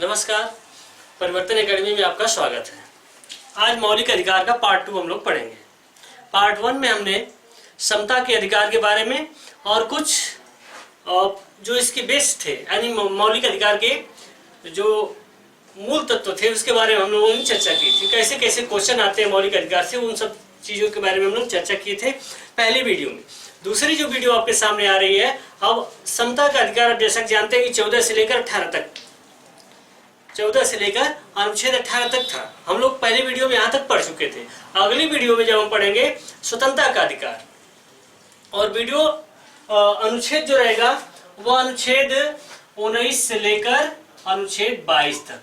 नमस्कार, परिवर्तन एकेडमी में आपका स्वागत है। आज मौलिक अधिकार का पार्ट 2 हम लोग पढ़ेंगे। पार्ट 1 में हमने समता के अधिकार के बारे में और कुछ जो इसके बेस थे, यानी मौलिक अधिकार के जो मूल तत्व थे उसके बारे में हम लोगों ने चर्चा की थी। कैसे कैसे क्वेश्चन आते हैं मौलिक अधिकार से, उन सब चीज़ों के बारे में हम लोग चर्चा किए थे पहली वीडियो में। दूसरी जो वीडियो आपके सामने आ रही है, अब समता का अधिकार आप जैसा जानते हैं कि 14 से लेकर 18 तक, 14 से लेकर अनुच्छेद 18 तक था। हम लोग पहले वीडियो में यहाँ तक पढ़ चुके थे। अगली वीडियो में जब हम पढ़ेंगे स्वतंत्रता का अधिकार, और वीडियो अनुच्छेद जो रहेगा वो अनुच्छेद 19 से लेकर अनुच्छेद 22 तक।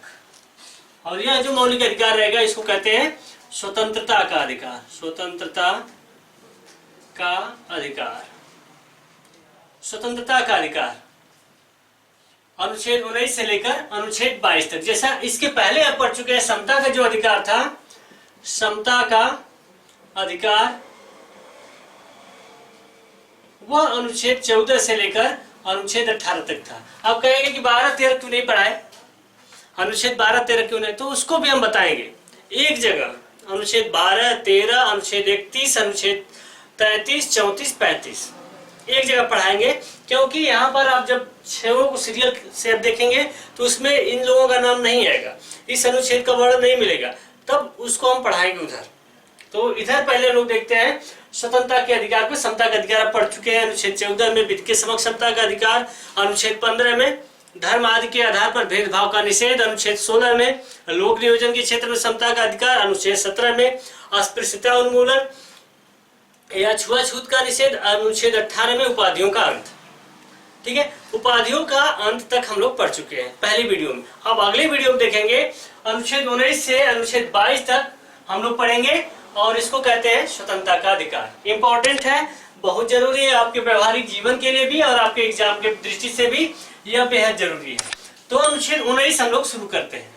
और यह जो मौलिक अधिकार रहेगा इसको कहते हैं स्वतंत्रता का अधिकार। स्वतंत्रता का अधिकार, स्वतंत्रता का अधिकार अनुच्छेद 19 से लेकर अनुच्छेद 22 तक। जैसा इसके पहले आप पढ़ चुके हैं समता का जो अधिकार था, समता का अधिकार वह अनुच्छेद 14 से लेकर अनुच्छेद 18 तक था। आप कहेंगे कि 12-13 क्यों नहीं पढ़ाए, अनुच्छेद 12-13 क्यों नहीं, तो उसको भी हम बताएंगे एक जगह। अनुच्छेद 12-13, अनुच्छेद 31, अनुच्छेद 33, 34, 35 एक जगह पढ़ाएंगे, क्योंकि यहाँ पर आप जब छेवों को सीरियल से आप देखेंगे तो उसमें इन लोगों का नाम नहीं आएगा, इस अनुच्छेद का वर्णन नहीं मिलेगा, तब उसको हम पढ़ाएंगे उधर। तो इधर पहले लोग देखते हैं स्वतंत्रता के अधिकार को। समता का अधिकार पढ़ चुके हैं अनुच्छेद 14 में वित्त के समक्ष समता का अधिकार, अनुच्छेद 15 में धर्म आदि के आधार पर भेदभाव का निषेध, अनुच्छेद 16 में लोक नियोजन के क्षेत्र में समता का अधिकार, अनुच्छेद 17 में अस्पृश्यता उन्मूलन या छुआछूत का निषेध, अनुच्छेद 18 में उपाधियों का अंत। ठीक है, उपाधियों का अंत तक हम लोग पढ़ चुके हैं पहली वीडियो में। अब अगली वीडियो में देखेंगे अनुच्छेद 19 से अनुच्छेद 22 तक हम लोग पढ़ेंगे, और इसको कहते हैं स्वतंत्रता का अधिकार। इंपॉर्टेंट है, बहुत जरूरी है आपके व्यवहारिक जीवन के लिए भी और आपके एग्जाम के दृष्टि से भी यह बेहद जरूरी है। तो अनुच्छेद 19 हम लोग शुरू करते हैं।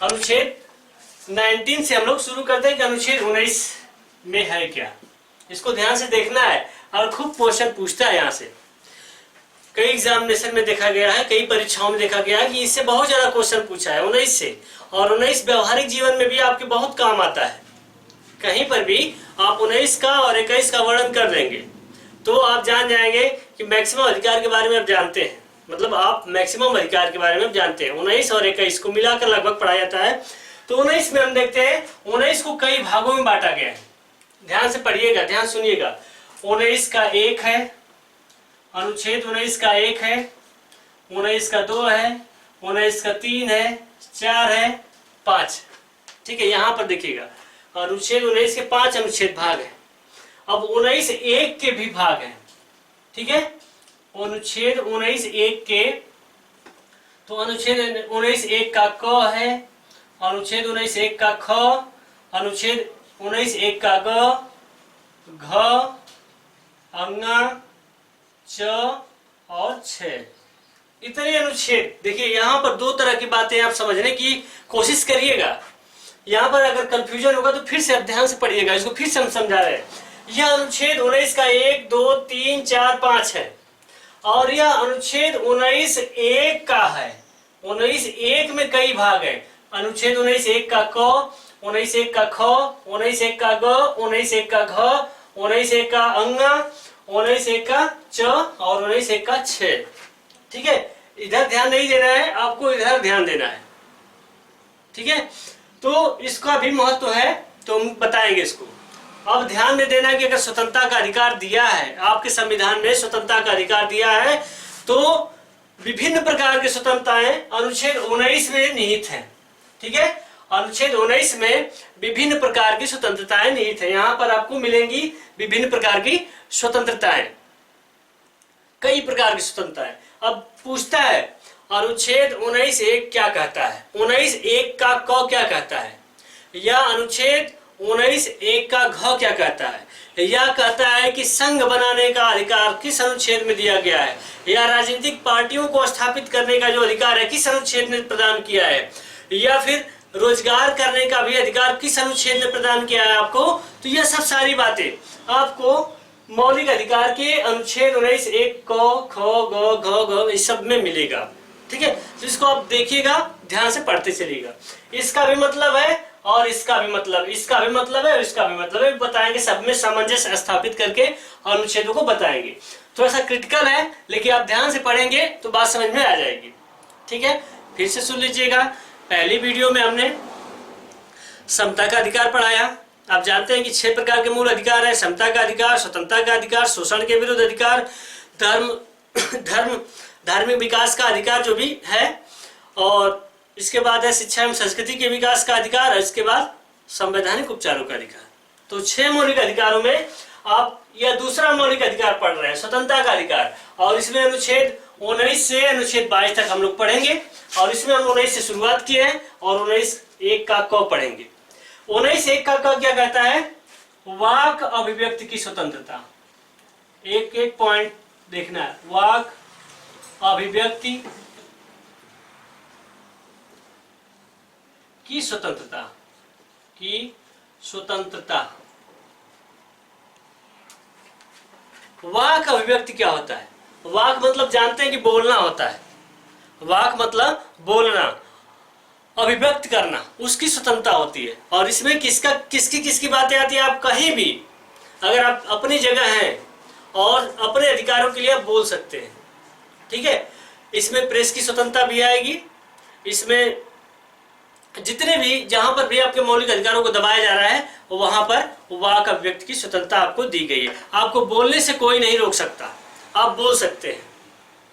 अनुच्छेद 19 से हम लोग शुरू करते हैं कि अनुच्छेद 19 में है क्या, इसको ध्यान से देखना है और खूब क्वेश्चन पूछता है। यहाँ से कई एग्जामिनेशन में देखा गया है, कई परीक्षाओं में देखा गया है कि इससे बहुत ज्यादा क्वेश्चन पूछा है 19 से, और 19 व्यवहारिक जीवन में भी आपके बहुत काम आता है। कहीं पर भी आप 19 का और 21 का वर्णन कर देंगे तो आप जान जाएंगे कि मैक्सिमम अधिकार के बारे में आप जानते हैं, मतलब आप मैक्सिमम अधिकार के बारे में आप जानते हैं। 19 और 21 को मिलाकर लगभग पढ़ाया जाता है। तो 19 में हम देखते हैं 19 को कई भागों में बांटा गया है। ध्यान से पढ़िएगा, ध्यान सुनिएगा। 19 का 1 है, अनुच्छेद 19 का 1 है, 19 का 2 है, 19 का 3 है, 4 है, 5। ठीक है, यहाँ पर देखिएगा अनुच्छेद 19 के 5 अनुच्छेद भाग है। अब 19 1 के भी भाग है। ठीक है, अनुच्छेद 19 1 के, तो अनुच्छेद 19 1 का क है, अनुच्छेद 19 1 का ख, अनुच्छेद 19 1 का ग, घ, अंगा, च और छ। इतने अनुच्छेद। देखिए यहाँ पर दो तरह की बातें आप समझने की कोशिश करिएगा। यहाँ पर अगर कंफ्यूजन होगा तो फिर से आप ध्यान से पढ़िएगा, इसको फिर से हम समझा रहे हैं। यह अनुच्छेद 19 का 1 2 3 4 5 है, और यह अनुच्छेद 19 1 का है। 19 1 में कई भाग है। अनुच्छेद 19 1 का क, 19 1 का ख, 19 1 का ग, 19 1 का घ, 19 1 का अंगा, 19 1 का च और 19 1 का छ। ठीक है, इधर ध्यान नहीं देना है, आपको इधर ध्यान देना है। ठीक है, तो इसका भी महत्व है, तो हम बताएंगे इसको। अब ध्यान में देना कि अगर स्वतंत्रता का अधिकार दिया है, आपके संविधान में स्वतंत्रता का अधिकार दिया है, तो विभिन्न प्रकार की स्वतंत्रताएं अनुच्छेद 19 में निहित हैं। ठीक है, अनुच्छेद 19 में विभिन्न प्रकार की स्वतंत्रताएं निहित है। यहाँ पर आपको मिलेंगी विभिन्न प्रकार की स्वतंत्रताएं, कई प्रकार की स्वतंत्रताएं। अब पूछता है अनुच्छेद 19 1 क्या कहता है, 19 1 का क क्या कहता है, या अनुच्छेद 19 1 का घ क्या कहता है, या कहता है कि संघ बनाने का अधिकार किस अनुच्छेद में दिया गया है, या राजनीतिक पार्टियों को स्थापित करने का जो अधिकार है किस अनुच्छेद ने प्रदान किया है, या फिर रोजगार करने का भी अधिकार किस अनुच्छेद ने प्रदान किया है आपको। तो यह सब सारी बातें आपको मौलिक अधिकार के अनुच्छेद 19 1 क ख ग घ घ इस सब में मिलेगा। ठीक है, तो इसको आप देखिएगा, ध्यान से पढ़ते चलिएगा। इसका भी मतलब है और इसका भी मतलब, इसका भी मतलब है और इसका भी मतलब है, बताएंगे, सब में सामंजस्य स्थापित करके अनुच्छेदों को बताएंगे। थोड़ा सा क्रिटिकल है, लेकिन आप ध्यान से पढ़ेंगे तो बात समझ में आ जाएगी। ठीक है, फिर से सुन लीजिएगा। पहली वीडियो में हमने समता का अधिकार पढ़ाया। आप जानते हैं कि 6 प्रकार के मूल अधिकार है: समता का अधिकार, स्वतंत्रता का अधिकार, शोषण के विरुद्ध अधिकार, धार्मिक विकास का अधिकार जो भी है, और इसके बाद है शिक्षा एवं संस्कृति के विकास का अधिकार, और इसके बाद संवैधानिक उपचारों का अधिकार। तो 6 मौलिक अधिकारों में आप यह दूसरा मौलिक अधिकार पढ़ रहे हैं, स्वतंत्रता का अधिकार, और इसमें अनुच्छेद 19 से अनुच्छेद 22 तक हम लोग पढ़ेंगे। और इसमें हम 19 से शुरुआत किए हैं और 19(1) का क पढ़ेंगे। 19(1) का क क्या कहता है? वाक अभिव्यक्ति की स्वतंत्रता। एक एक पॉइंट देखना है। वाक अभिव्यक्ति की स्वतंत्रता, की स्वतंत्रता। वाक अभिव्यक्ति क्या होता है? वाक मतलब जानते हैं कि बोलना होता है। वाक मतलब बोलना, अभिव्यक्त करना, उसकी स्वतंत्रता होती है। और इसमें किसकी बातें आती है? आप कहीं भी अगर आप अपनी जगह हैं और अपने अधिकारों के लिए आप बोल सकते हैं। ठीक है, इसमें प्रेस की स्वतंत्रता भी आएगी। इसमें जितने भी, जहां पर भी आपके मौलिक अधिकारों को दबाया जा रहा है, वहां पर वाक अभिव्यक्ति की स्वतंत्रता आपको दी गई है। आपको बोलने से कोई नहीं रोक सकता, आप बोल सकते हैं,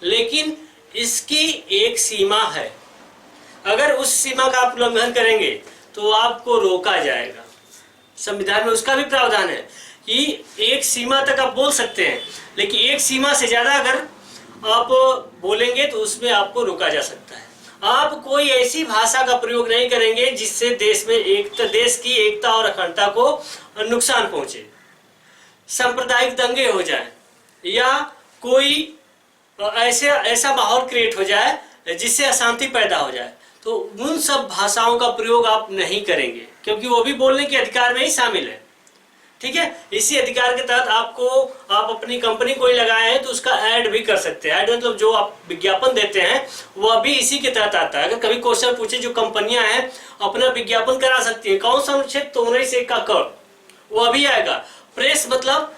लेकिन इसकी एक सीमा है। अगर उस सीमा का आप उल्लंघन करेंगे तो आपको रोका जाएगा। संविधान में उसका भी प्रावधान है कि एक सीमा तक आप बोल सकते हैं, लेकिन एक सीमा से ज्यादा अगर आप बोलेंगे तो उसमें आपको रोका जा सकता है। आप कोई ऐसी भाषा का प्रयोग नहीं करेंगे जिससे देश की एकता और अखंडता को नुकसान पहुंचे, सांप्रदायिक दंगे हो जाए, या कोई ऐसा माहौल क्रिएट हो जाए जिससे अशांति पैदा हो जाए। तो उन सब भाषाओं का प्रयोग आप नहीं करेंगे, क्योंकि वो भी बोलने के अधिकार में ही शामिल है। ठीक है, इसी अधिकार के तहत आप अपनी कंपनी कोई लगाए हैं तो उसका ऐड भी कर सकते हैं। ऐड मतलब जो आप विज्ञापन देते हैं वह भी इसी के तहत आता है। अगर कभी क्वेश्चन पूछे, जो कंपनियां हैं अपना विज्ञापन करा सकती है, कौन सा अनुच्छेद? तो 19(1) का क, वह भी आएगा। प्रेस मतलब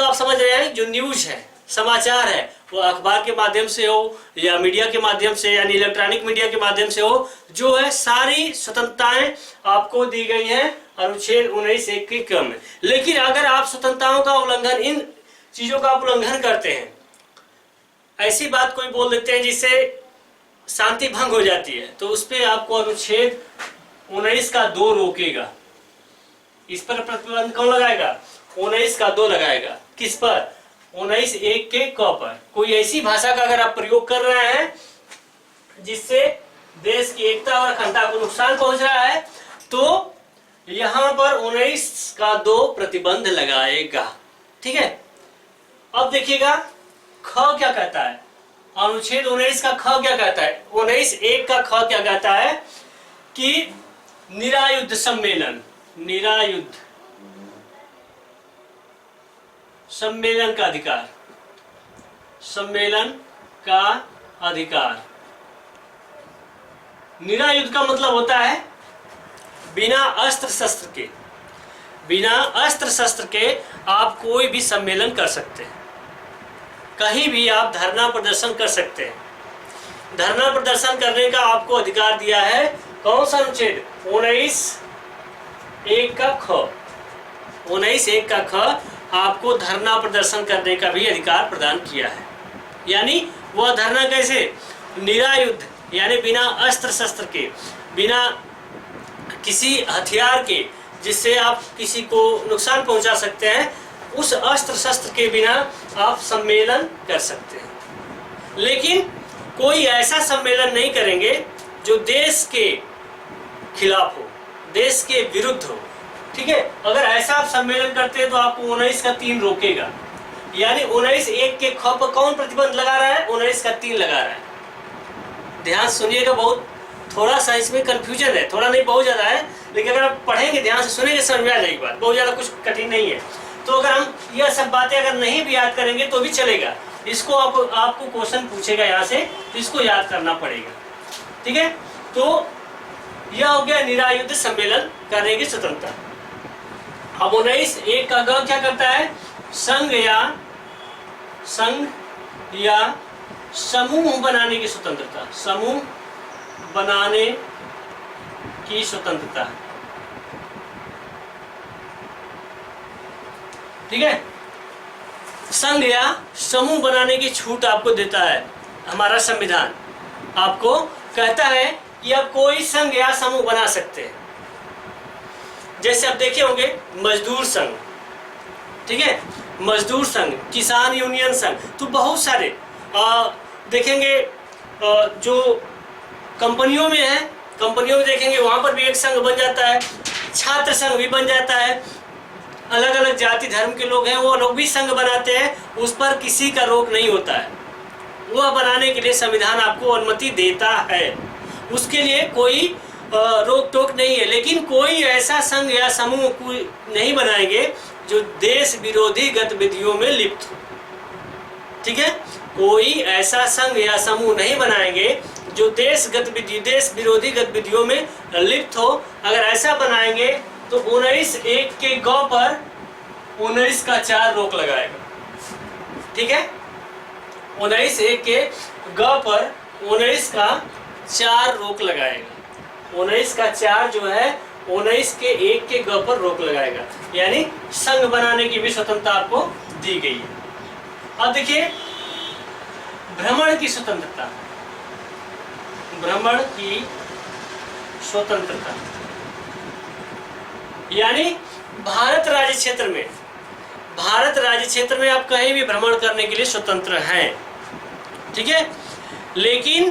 आप समझ रहे हैं, जो न्यूज है, समाचार है, वो अखबार के माध्यम से हो या मीडिया के माध्यम से, यानी इलेक्ट्रॉनिक मीडिया के माध्यम से हो, जो है सारी स्वतंत्रताएं आपको दी गई हैं अनुच्छेद 19(1) के क्रम में। लेकिन अगर आप स्वतंत्रताओं का उल्लंघन, इन चीजों का उल्लंघन करते हैं, ऐसी बात कोई बोल देते हैं जिससे शांति भंग हो जाती है, तो उस पर आपको अनुच्छेद 19 का 2 रोकेगा। इस पर प्रतिबंध कौन लगाएगा? 19 का 2 लगाएगा। किस पर? 19(1) के क पर। कोई ऐसी भाषा का अगर आप प्रयोग कर रहे हैं जिससे देश की एकता और अखंडता को नुकसान पहुंच रहा है, तो यहां पर 19 का 2 प्रतिबंध लगाएगा। ठीक है, अब देखिएगा ख क्या कहता है। अनुच्छेद 19 का ख क्या कहता है? 19(1) का ख क्या कहता है कि निरायुद्ध सम्मेलन, निरायुद्ध सम्मेलन का अधिकार, सम्मेलन का अधिकार। निरायुद्ध का मतलब होता है बिना अस्त्र शस्त्र के आप कोई भी सम्मेलन कर सकते हैं। कहीं भी आप धरना प्रदर्शन कर सकते हैं। धरना प्रदर्शन करने का आपको अधिकार दिया है कौन सा अनुच्छेद? 19(1) का ख। 19(1) का ख आपको धरना प्रदर्शन करने का भी अधिकार प्रदान किया है। यानी वह धरना कैसे? निरायुद्ध, यानी बिना अस्त्र शस्त्र के, बिना किसी हथियार के जिससे आप किसी को नुकसान पहुंचा सकते हैं, उस अस्त्र शस्त्र के बिना आप सम्मेलन कर सकते हैं। लेकिन कोई ऐसा सम्मेलन नहीं करेंगे जो देश के खिलाफ हो, देश के विरुद्ध हो। ठीक है, अगर ऐसा आप सम्मेलन करते हैं तो आपको 19 का 3 रोकेगा। यानी 19(1) के ख पर कौन प्रतिबंध लगा रहा है? 19 का 3 लगा रहा है। ध्यान सुनिएगा, बहुत थोड़ा सा इसमें कंफ्यूजन है, थोड़ा नहीं बहुत ज्यादा है, लेकिन अगर आप पढ़ेंगे, ध्यान से सुनेंगे, समझ में आ जाएगी बात। बहुत ज्यादा कुछ कठिन नहीं है। तो अगर हम यह सब बातें अगर नहीं भी याद करेंगे तो भी चलेगा। इसको आपको क्वेश्चन पूछेगा यहाँ से, तो इसको याद करना पड़ेगा। ठीक है, तो यह हो गया निरायुध सम्मेलन करने की स्वतंत्रता। अब 19(1) का ग क्या करता है? संघ या समूह बनाने की स्वतंत्रता। समूह बनाने की स्वतंत्रता। ठीक है, संघ या समूह बनाने की छूट आपको देता है हमारा संविधान। आपको कहता है कि आप कोई संघ या समूह बना सकते हैं। जैसे आप देखे होंगे मजदूर संघ, ठीक है, मजदूर संघ, किसान यूनियन संघ, तो बहुत सारे देखेंगे जो कंपनियों में है, कंपनियों में देखेंगे वहां पर भी एक संघ बन जाता है, छात्र संघ भी बन जाता है, अलग अलग जाति धर्म के लोग हैं वो लोग भी संघ बनाते हैं, उस पर किसी का रोक नहीं होता है। वह बनाने के लिए संविधान आपको अनुमति देता है, उसके लिए कोई रोक टोक नहीं है। लेकिन कोई ऐसा संघ या समूह नहीं बनाएंगे जो देश विरोधी गतिविधियों में लिप्त हो। ठीक है, कोई ऐसा संघ या समूह नहीं बनाएंगे जो देश विरोधी गतिविधियों में लिप्त हो। अगर ऐसा बनाएंगे तो 19(1) के ग पर 19 का 4 रोक लगाएगा। ठीक है, 19(1) के ग पर 19 का 4 रोक लगाएगा। 19 का 4 जो है 19 के 1 के ग पर रोक लगाएगा, यानी संघ बनाने की भी स्वतंत्रता आपको दी गई है। अब देखिए भ्रमण की स्वतंत्रता। भ्रमण की स्वतंत्रता यानी भारत राज्य क्षेत्र में आप कहीं भी भ्रमण करने के लिए स्वतंत्र हैं। ठीक है, लेकिन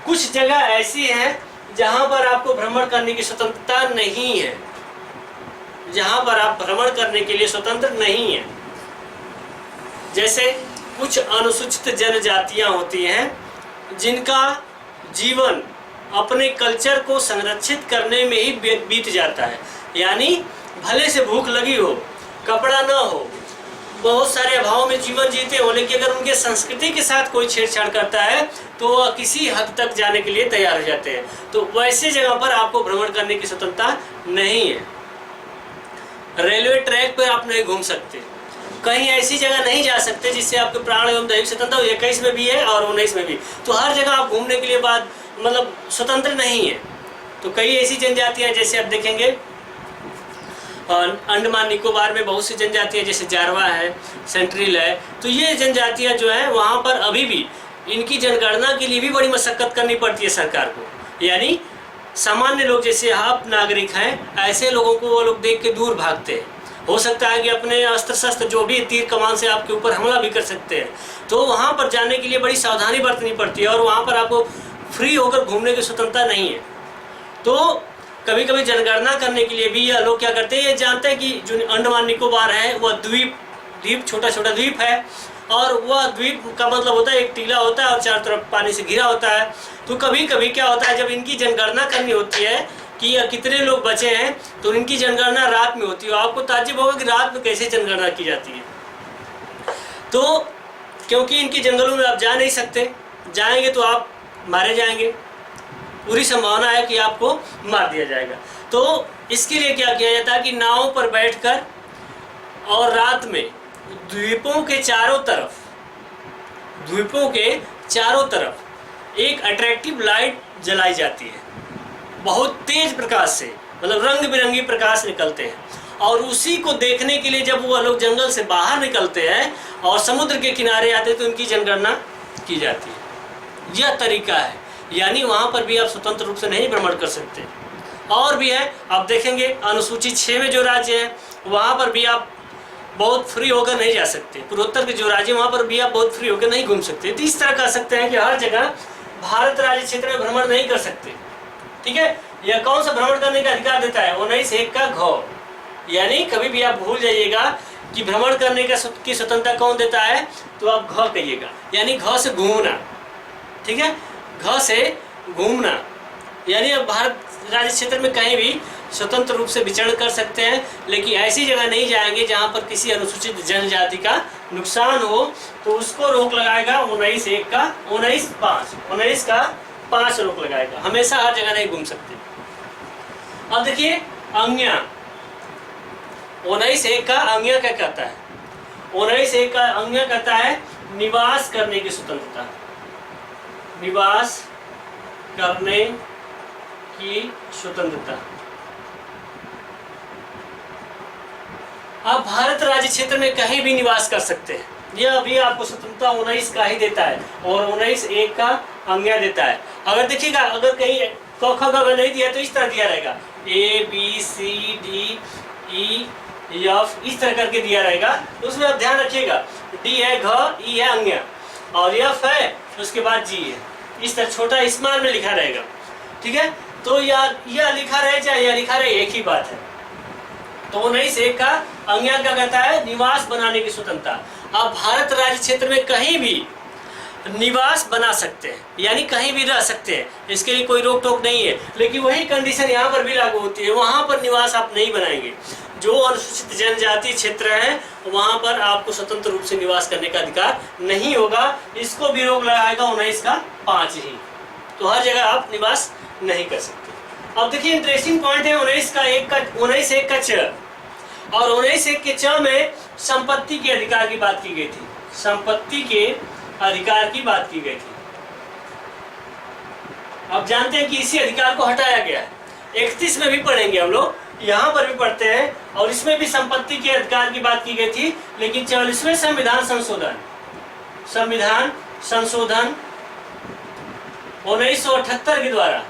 कुछ जगह ऐसी हैं जहां पर आपको भ्रमण करने की स्वतंत्रता नहीं है, जहां पर आप भ्रमण करने के लिए स्वतंत्र नहीं है। जैसे कुछ अनुसूचित जनजातियां होती हैं जिनका जीवन अपने कल्चर को संरक्षित करने में ही बीत जाता है, यानी भले से भूख लगी हो, कपड़ा ना हो, बहुत सारे अभाव में जीवन जीते हो, लेकिन अगर उनके संस्कृति के साथ कोई छेड़छाड़ करता है तो वह किसी हद तक जाने के लिए तैयार हो जाते हैं। तो वैसे जगह पर आपको भ्रमण करने की स्वतंत्रता नहीं है। रेलवे ट्रैक पर आप नहीं घूम सकते, कहीं ऐसी जगह नहीं जा सकते जिससे आपके प्राण एवं दैहिक स्वतंत्रता 21 में भी है और 19 में भी। तो हर जगह आप घूमने के लिए बाद मतलब स्वतंत्र नहीं है। तो कई ऐसी जनजातियां जैसे आप देखेंगे अंडमान निकोबार में बहुत सी जनजातियां जैसे जारवा है, सेंट्रिल है, तो ये जनजातियां जो है वहाँ पर अभी भी इनकी जनगणना के लिए भी बड़ी मशक्कत करनी पड़ती है सरकार को। यानी सामान्य लोग जैसे आप नागरिक हैं, ऐसे लोगों को वो लोग देख के दूर भागते हैं। हो सकता है कि अपने अस्त्र शस्त्र जो भी तीर कमान से आपके ऊपर हमला भी कर सकते हैं। तो वहाँ पर जाने के लिए बड़ी सावधानी बरतनी पड़ती है और वहाँ पर आपको फ्री होकर घूमने की स्वतंत्रता नहीं है। तो कभी कभी जनगणना करने के लिए भी यह लोग क्या करते हैं, ये जानते हैं कि जो अंडमान निकोबार है वह द्वीप छोटा छोटा द्वीप है, और वह द्वीप का मतलब होता है एक टीला होता है और चारों तरफ पानी से घिरा होता है। तो कभी कभी क्या होता है, जब इनकी जनगणना करनी होती है कि कितने लोग बचे हैं, तो इनकी जनगणना रात में होती है। आपको ताज्जुब होगा कि रात में कैसे जनगणना की जाती है। तो क्योंकि इनके जंगलों में आप जा नहीं सकते, जाएंगे तो आप मारे जाएंगे, पूरी संभावना है कि आपको मार दिया जाएगा। तो इसके लिए क्या किया जाता है कि नाव पर बैठकर और रात में द्वीपों के चारों तरफ एक अट्रैक्टिव लाइट जलाई जाती है, बहुत तेज प्रकाश से, मतलब रंग बिरंगी प्रकाश निकलते हैं, और उसी को देखने के लिए जब वह लोग जंगल से बाहर निकलते हैं और समुद्र के किनारे आते हैं तो उनकी जनगणना की जाती है। यह तरीका है, यानी वहाँ पर भी आप स्वतंत्र रूप से नहीं भ्रमण कर सकते। और भी है, आप देखेंगे अनुसूचित 6 में जो राज्य है वहाँ पर भी आप बहुत फ्री होकर नहीं जा सकते। पूर्वोत्तर के जो राज्य वहाँ पर भी आप बहुत फ्री होकर नहीं घूम सकते। तो इस तरह कह सकते हैं कि हर जगह भारत राज्य क्षेत्र में भ्रमण नहीं कर सकते। ठीक है, यह कौन सा भ्रमण करने का अधिकार देता है? 19(1) का घ। यानी कभी भी आप भूल जाइएगा कि भ्रमण करने की स्वतंत्रता कौन देता है, तो आप घ कहिएगा, यानी घ से घूमना। ठीक है, घ से घूमना, यानी अब भारत राज्य क्षेत्र में कहीं भी स्वतंत्र रूप से विचरण कर सकते हैं, लेकिन ऐसी जगह नहीं जाएंगे जहां पर किसी अनुसूचित जनजाति का नुकसान हो, तो उसको रोक लगाएगा 19(1) का 19(5) का 5 रोक लगाएगा। हमेशा हर जगह नहीं घूम सकते। अब देखिए आज्ञा, 19(1) का आज्ञा क्या कहता है? 19(1) का आज्ञा कहता है निवास करने की स्वतंत्रता, निवास करने की स्वतंत्रता। आप भारत राज्य क्षेत्र में कहीं भी निवास कर सकते हैं, यह अभी आपको स्वतंत्रता 19 का ही देता है और 19(1) का आज्ञा देता है। अगर देखिएगा, अगर कहीं क ख ग नहीं दिया तो इस तरह दिया रहेगा ABCDEF, इस तरह करके दिया रहेगा। तो उसमें आप ध्यान रखिएगा, D है घ, E है आज्ञा और F है, उसके बाद G है, इस तरह छोटा स्मॉल में लिखा रहेगा। ठीक है, तो यह लिखा रहे चाहे यह लिखा रहे, एक ही बात है। तो 19(1) का आज्ञा क्या कहता है? निवास बनाने की स्वतंत्रता। आप भारत राज्य क्षेत्र में कहीं भी निवास बना सकते हैं, यानी कहीं भी रह सकते हैं, इसके लिए कोई रोक टोक नहीं है। लेकिन वही कंडीशन यहाँ पर भी लागू होती है, वहाँ पर निवास आप नहीं बनाएंगे। जो अनुसूचित जनजाति क्षेत्र है वहाँ पर आपको स्वतंत्र रूप से निवास करने का अधिकार नहीं होगा। इसको भी रोक लगाएगा 19 का 5 ही, तो हर जगह आप निवास नहीं कर सकते। अब देखिए इंटरेस्टिंग पॉइंट है 19(1) का च, और 19(1) के च में संपत्ति के अधिकार की बात की गई थी, संपत्ति के अधिकार की बात की गई थी। अब जानते हैं कि इसी अधिकार को हटाया गया है। 31 में भी पढ़ेंगे हम लोग, यहाँ पर भी पढ़ते हैं, और इसमें भी संपत्ति के अधिकार की बात की गई थी। लेकिन 44वें संविधान संशोधन 1978 के द्वारा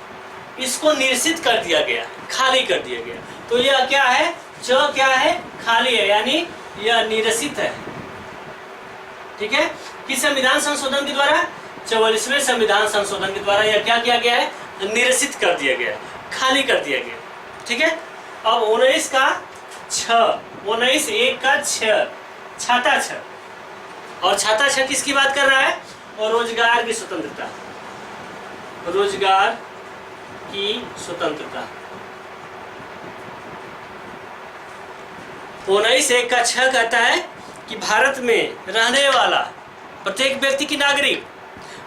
इसको निरसित कर दिया गया, खाली कर दिया गया। तो यह क्या है? च क्या है? खाली है, यानी यह निरसित है। ठीक है, किस संविधान संशोधन के द्वारा? 44वें संविधान संशोधन के द्वारा यह क्या किया गया है? निरसित कर दिया गया, खाली कर दिया गया। ठीक है, अब 19 का 6, 19(1) का 6, छाता 6, और छाता 6 किसकी बात कर रहा है? और रोजगार की स्वतंत्रता, रोजगार की स्वतंत्रता। 19(1) का 6 कहता है कि भारत में रहने वाला प्रत्येक व्यक्ति की नागरिक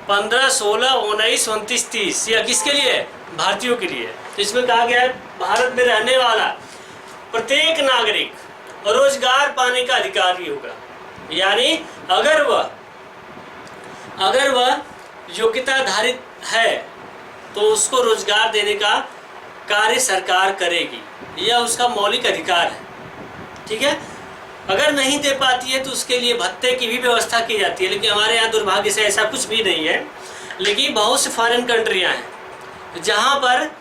15, 16, 19, 29, 30 यह किसके लिए है? भारतीयों के लिए। तो इसमें कहा गया है भारत में रहने वाला प्रत्येक नागरिक रोजगार पाने का अधिकारी होगा, यानी अगर वह योग्यता धारित है तो उसको रोजगार देने का कार्य सरकार करेगी, यह उसका मौलिक अधिकार है। ठीक है, अगर नहीं दे पाती है तो उसके लिए भत्ते की भी व्यवस्था की जाती है। लेकिन हमारे यहाँ दुर्भाग्य से ऐसा कुछ भी नहीं है। लेकिन बहुत से फॉरेन कंट्रियाँ हैं जहाँ पर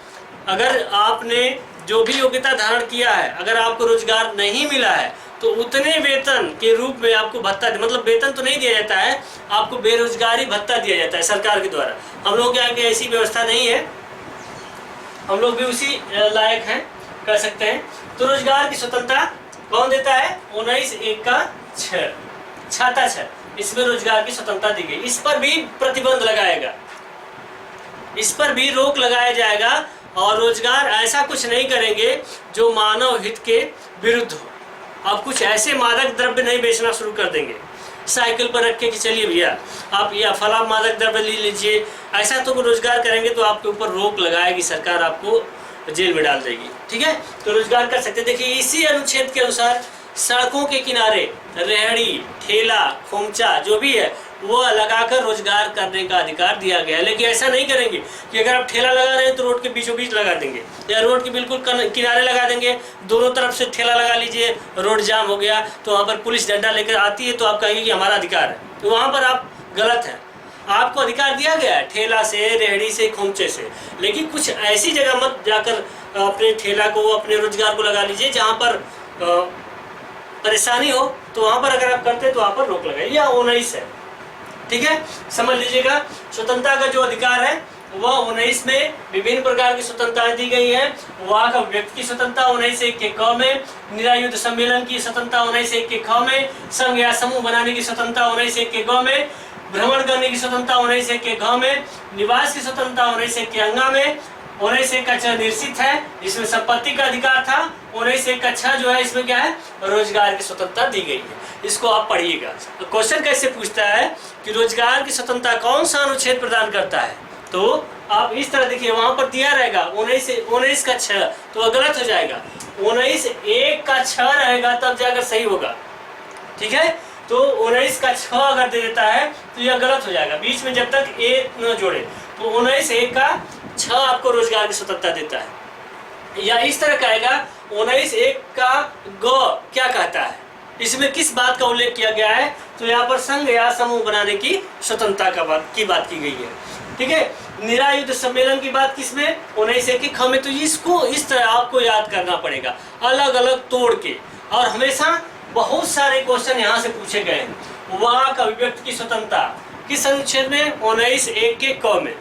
अगर आपने जो भी योग्यता धारण किया है, अगर आपको रोजगार नहीं मिला है तो उतने वेतन के रूप में आपको भत्ता, मतलब वेतन तो नहीं दिया जाता है, आपको बेरोजगारी भत्ता दिया जाता है सरकार के द्वारा। हम लोग यहाँ की ऐसी व्यवस्था नहीं है, हम लोग भी उसी लायक हैं, कर सकते हैं। तो रोजगार की स्वतंत्रता कौन देता है? 19(1) का 6, छाता 6, इसमें रोजगार की स्वतंत्रता दी गई। इस पर भी प्रतिबंध लगाएगा, इस पर भी रोक लगाया जाएगा, और रोजगार ऐसा कुछ नहीं करेंगे जो मानव हित के विरुद्ध हो। आप कुछ ऐसे मादक द्रव्य नहीं बेचना शुरू कर देंगे, साइकिल पर रख के कि चलिए भैया आप यह फला मादक द्रव्य ले लीजिए, ऐसा तो रोजगार करेंगे तो आपके ऊपर रोक लगाएगी सरकार, आपको जेल में डाल देगी। ठीक है, तो रोजगार कर सकते हैं। देखिए इसी अनुच्छेद के अनुसार सड़कों के किनारे रेहड़ी, ठेला, खोमचा जो भी है वो लगाकर रोजगार करने का अधिकार दिया गया है। लेकिन ऐसा नहीं करेंगे कि अगर आप ठेला लगा रहे हैं तो रोड के बीचों बीच लगा देंगे, या रोड के बिल्कुल किनारे लगा देंगे, दोनों तरफ से ठेला लगा लीजिए, रोड जाम हो गया तो वहाँ पर पुलिस डंडा लेकर आती है तो आप कहेंगे कि हमारा अधिकार है, तो वहाँ पर आप गलत हैं। आपको अधिकार दिया गया है ठेला से, रेहड़ी से, खोमचे से, लेकिन कुछ ऐसी जगह मत जाकर अपने ठेला को, अपने रोजगार को लगा लीजिए जहाँ पर परेशानी हो, तो वहाँ पर अगर आप करते हैं तो वहाँ पर रोक लगाइए। यह 19 है। ठीक है, समझ लीजिएगा स्वतंत्रता का जो अधिकार है वह 19 में विभिन्न प्रकार की स्वतंत्रताएं दी गई है। वहाँ का व्यक्ति की स्वतंत्रता 19(1) के क में, निरायुध सम्मेलन की स्वतंत्रता 19(1) के ख में, संघ या समूह बनाने की स्वतंत्रता 19(1) के ग में, भ्रमण करने की स्वतंत्रता 19(1) के घ में, निवास की स्वतंत्रता 19(1) के अंगा में, 19(1) का 6 निश्चित है, इसमें संपत्ति का अधिकार था। 19(1) का 6 जो है इसमें क्या है, रोजगार की स्वतंत्रता दी गई है। इसको आप पढ़िएगा। क्वेश्चन कैसे पूछता है कि रोजगार की स्वतंत्रता कौन सा अनुच्छेद प्रदान करता है, तो आप इस तरह देखिए, वहां पर दिया रहेगा 19 का 6, तो गलत हो जाएगा। 19(1) का 6 रहेगा तब जाकर सही होगा, ठीक है। तो 19 का 6 अगर दे देता है तो यह गलत हो जाएगा, बीच में जब तक ए न जोड़े। तो 19(1) का 6 आपको रोजगार की स्वतंत्रता देता है। या इस तरह कहेगा 19(1) का ग क्या कहता है, इसमें किस बात का उल्लेख किया गया है, तो यहाँ पर संघ या समूह बनाने की स्वतंत्रता की बात की गई है, ठीक है। निरायुध सम्मेलन की बात किसमें, 19(1) के ख में। तो इसको इस तरह आपको याद करना पड़ेगा, अलग अलग तोड़ के। और हमेशा बहुत सारे क्वेश्चन यहाँ से पूछे गए हैं। वाक अभिव्यक्ति की स्वतंत्रता किस अनुच्छेद में, 19(1) के क में।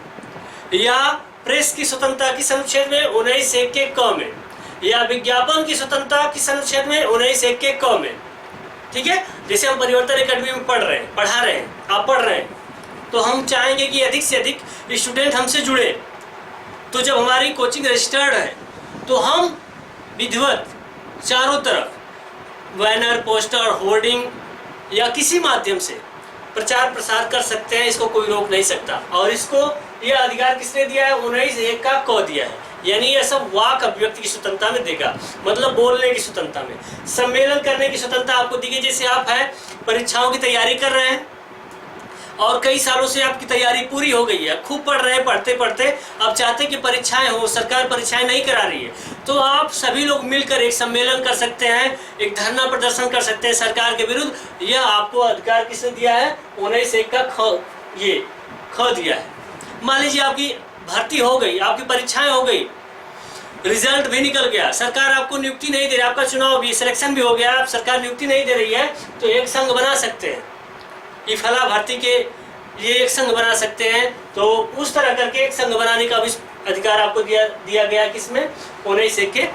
या प्रेस की स्वतंत्रता किस अनुच्छेद में, 19(1) के क में। या विज्ञापन की स्वतंत्रता किस अनुच्छेद में, 19(1) के क में, ठीक है। जैसे हम परिवर्तन एकेडमी में पढ़ा रहे हैं, आप पढ़ रहे हैं, तो हम चाहेंगे कि अधिक से अधिक स्टूडेंट हमसे जुड़े। तो जब हमारी कोचिंग रजिस्टर्ड है तो हम विधिवत चारों तरफ बैनर, पोस्टर, होर्डिंग या किसी माध्यम से प्रचार प्रसार कर सकते हैं, इसको कोई रोक नहीं सकता। और इसको यह अधिकार किसने दिया है, 19(1) का क दिया है। यानी यह सब वाक अभिव्यक्ति की स्वतंत्रता में देगा, मतलब बोलने की स्वतंत्रता में। सम्मेलन करने की स्वतंत्रता आपको दी गई। जैसे आप है परीक्षाओं की तैयारी कर रहे हैं और कई सालों से आपकी तैयारी पूरी हो गई है, खूब पढ़ रहे हैं, पढ़ते पढ़ते अब चाहते कि परीक्षाएं हो, सरकार परीक्षाएं नहीं करा रही है, तो आप सभी लोग मिलकर एक सम्मेलन कर सकते हैं, एक धरना प्रदर्शन कर सकते हैं सरकार के विरुद्ध। यह आपको अधिकार किसने दिया है, 19(1) का ख दिया है। मान लीजिए आपकी भर्ती हो गई, आपकी परीक्षाएं हो गई, रिजल्ट भी निकल गया, सरकार आपको नियुक्ति नहीं दे रही, आपका चुनाव भी, सिलेक्शन भी हो गया, आप सरकार नियुक्ति नहीं दे रही है, तो एक संघ बना सकते हैं, ये फला भर्ती के लिए एक संघ बना सकते हैं। तो उस तरह करके एक संघ बनाने का भी अधिकार आपको दिया गया किसमें, 19(1) के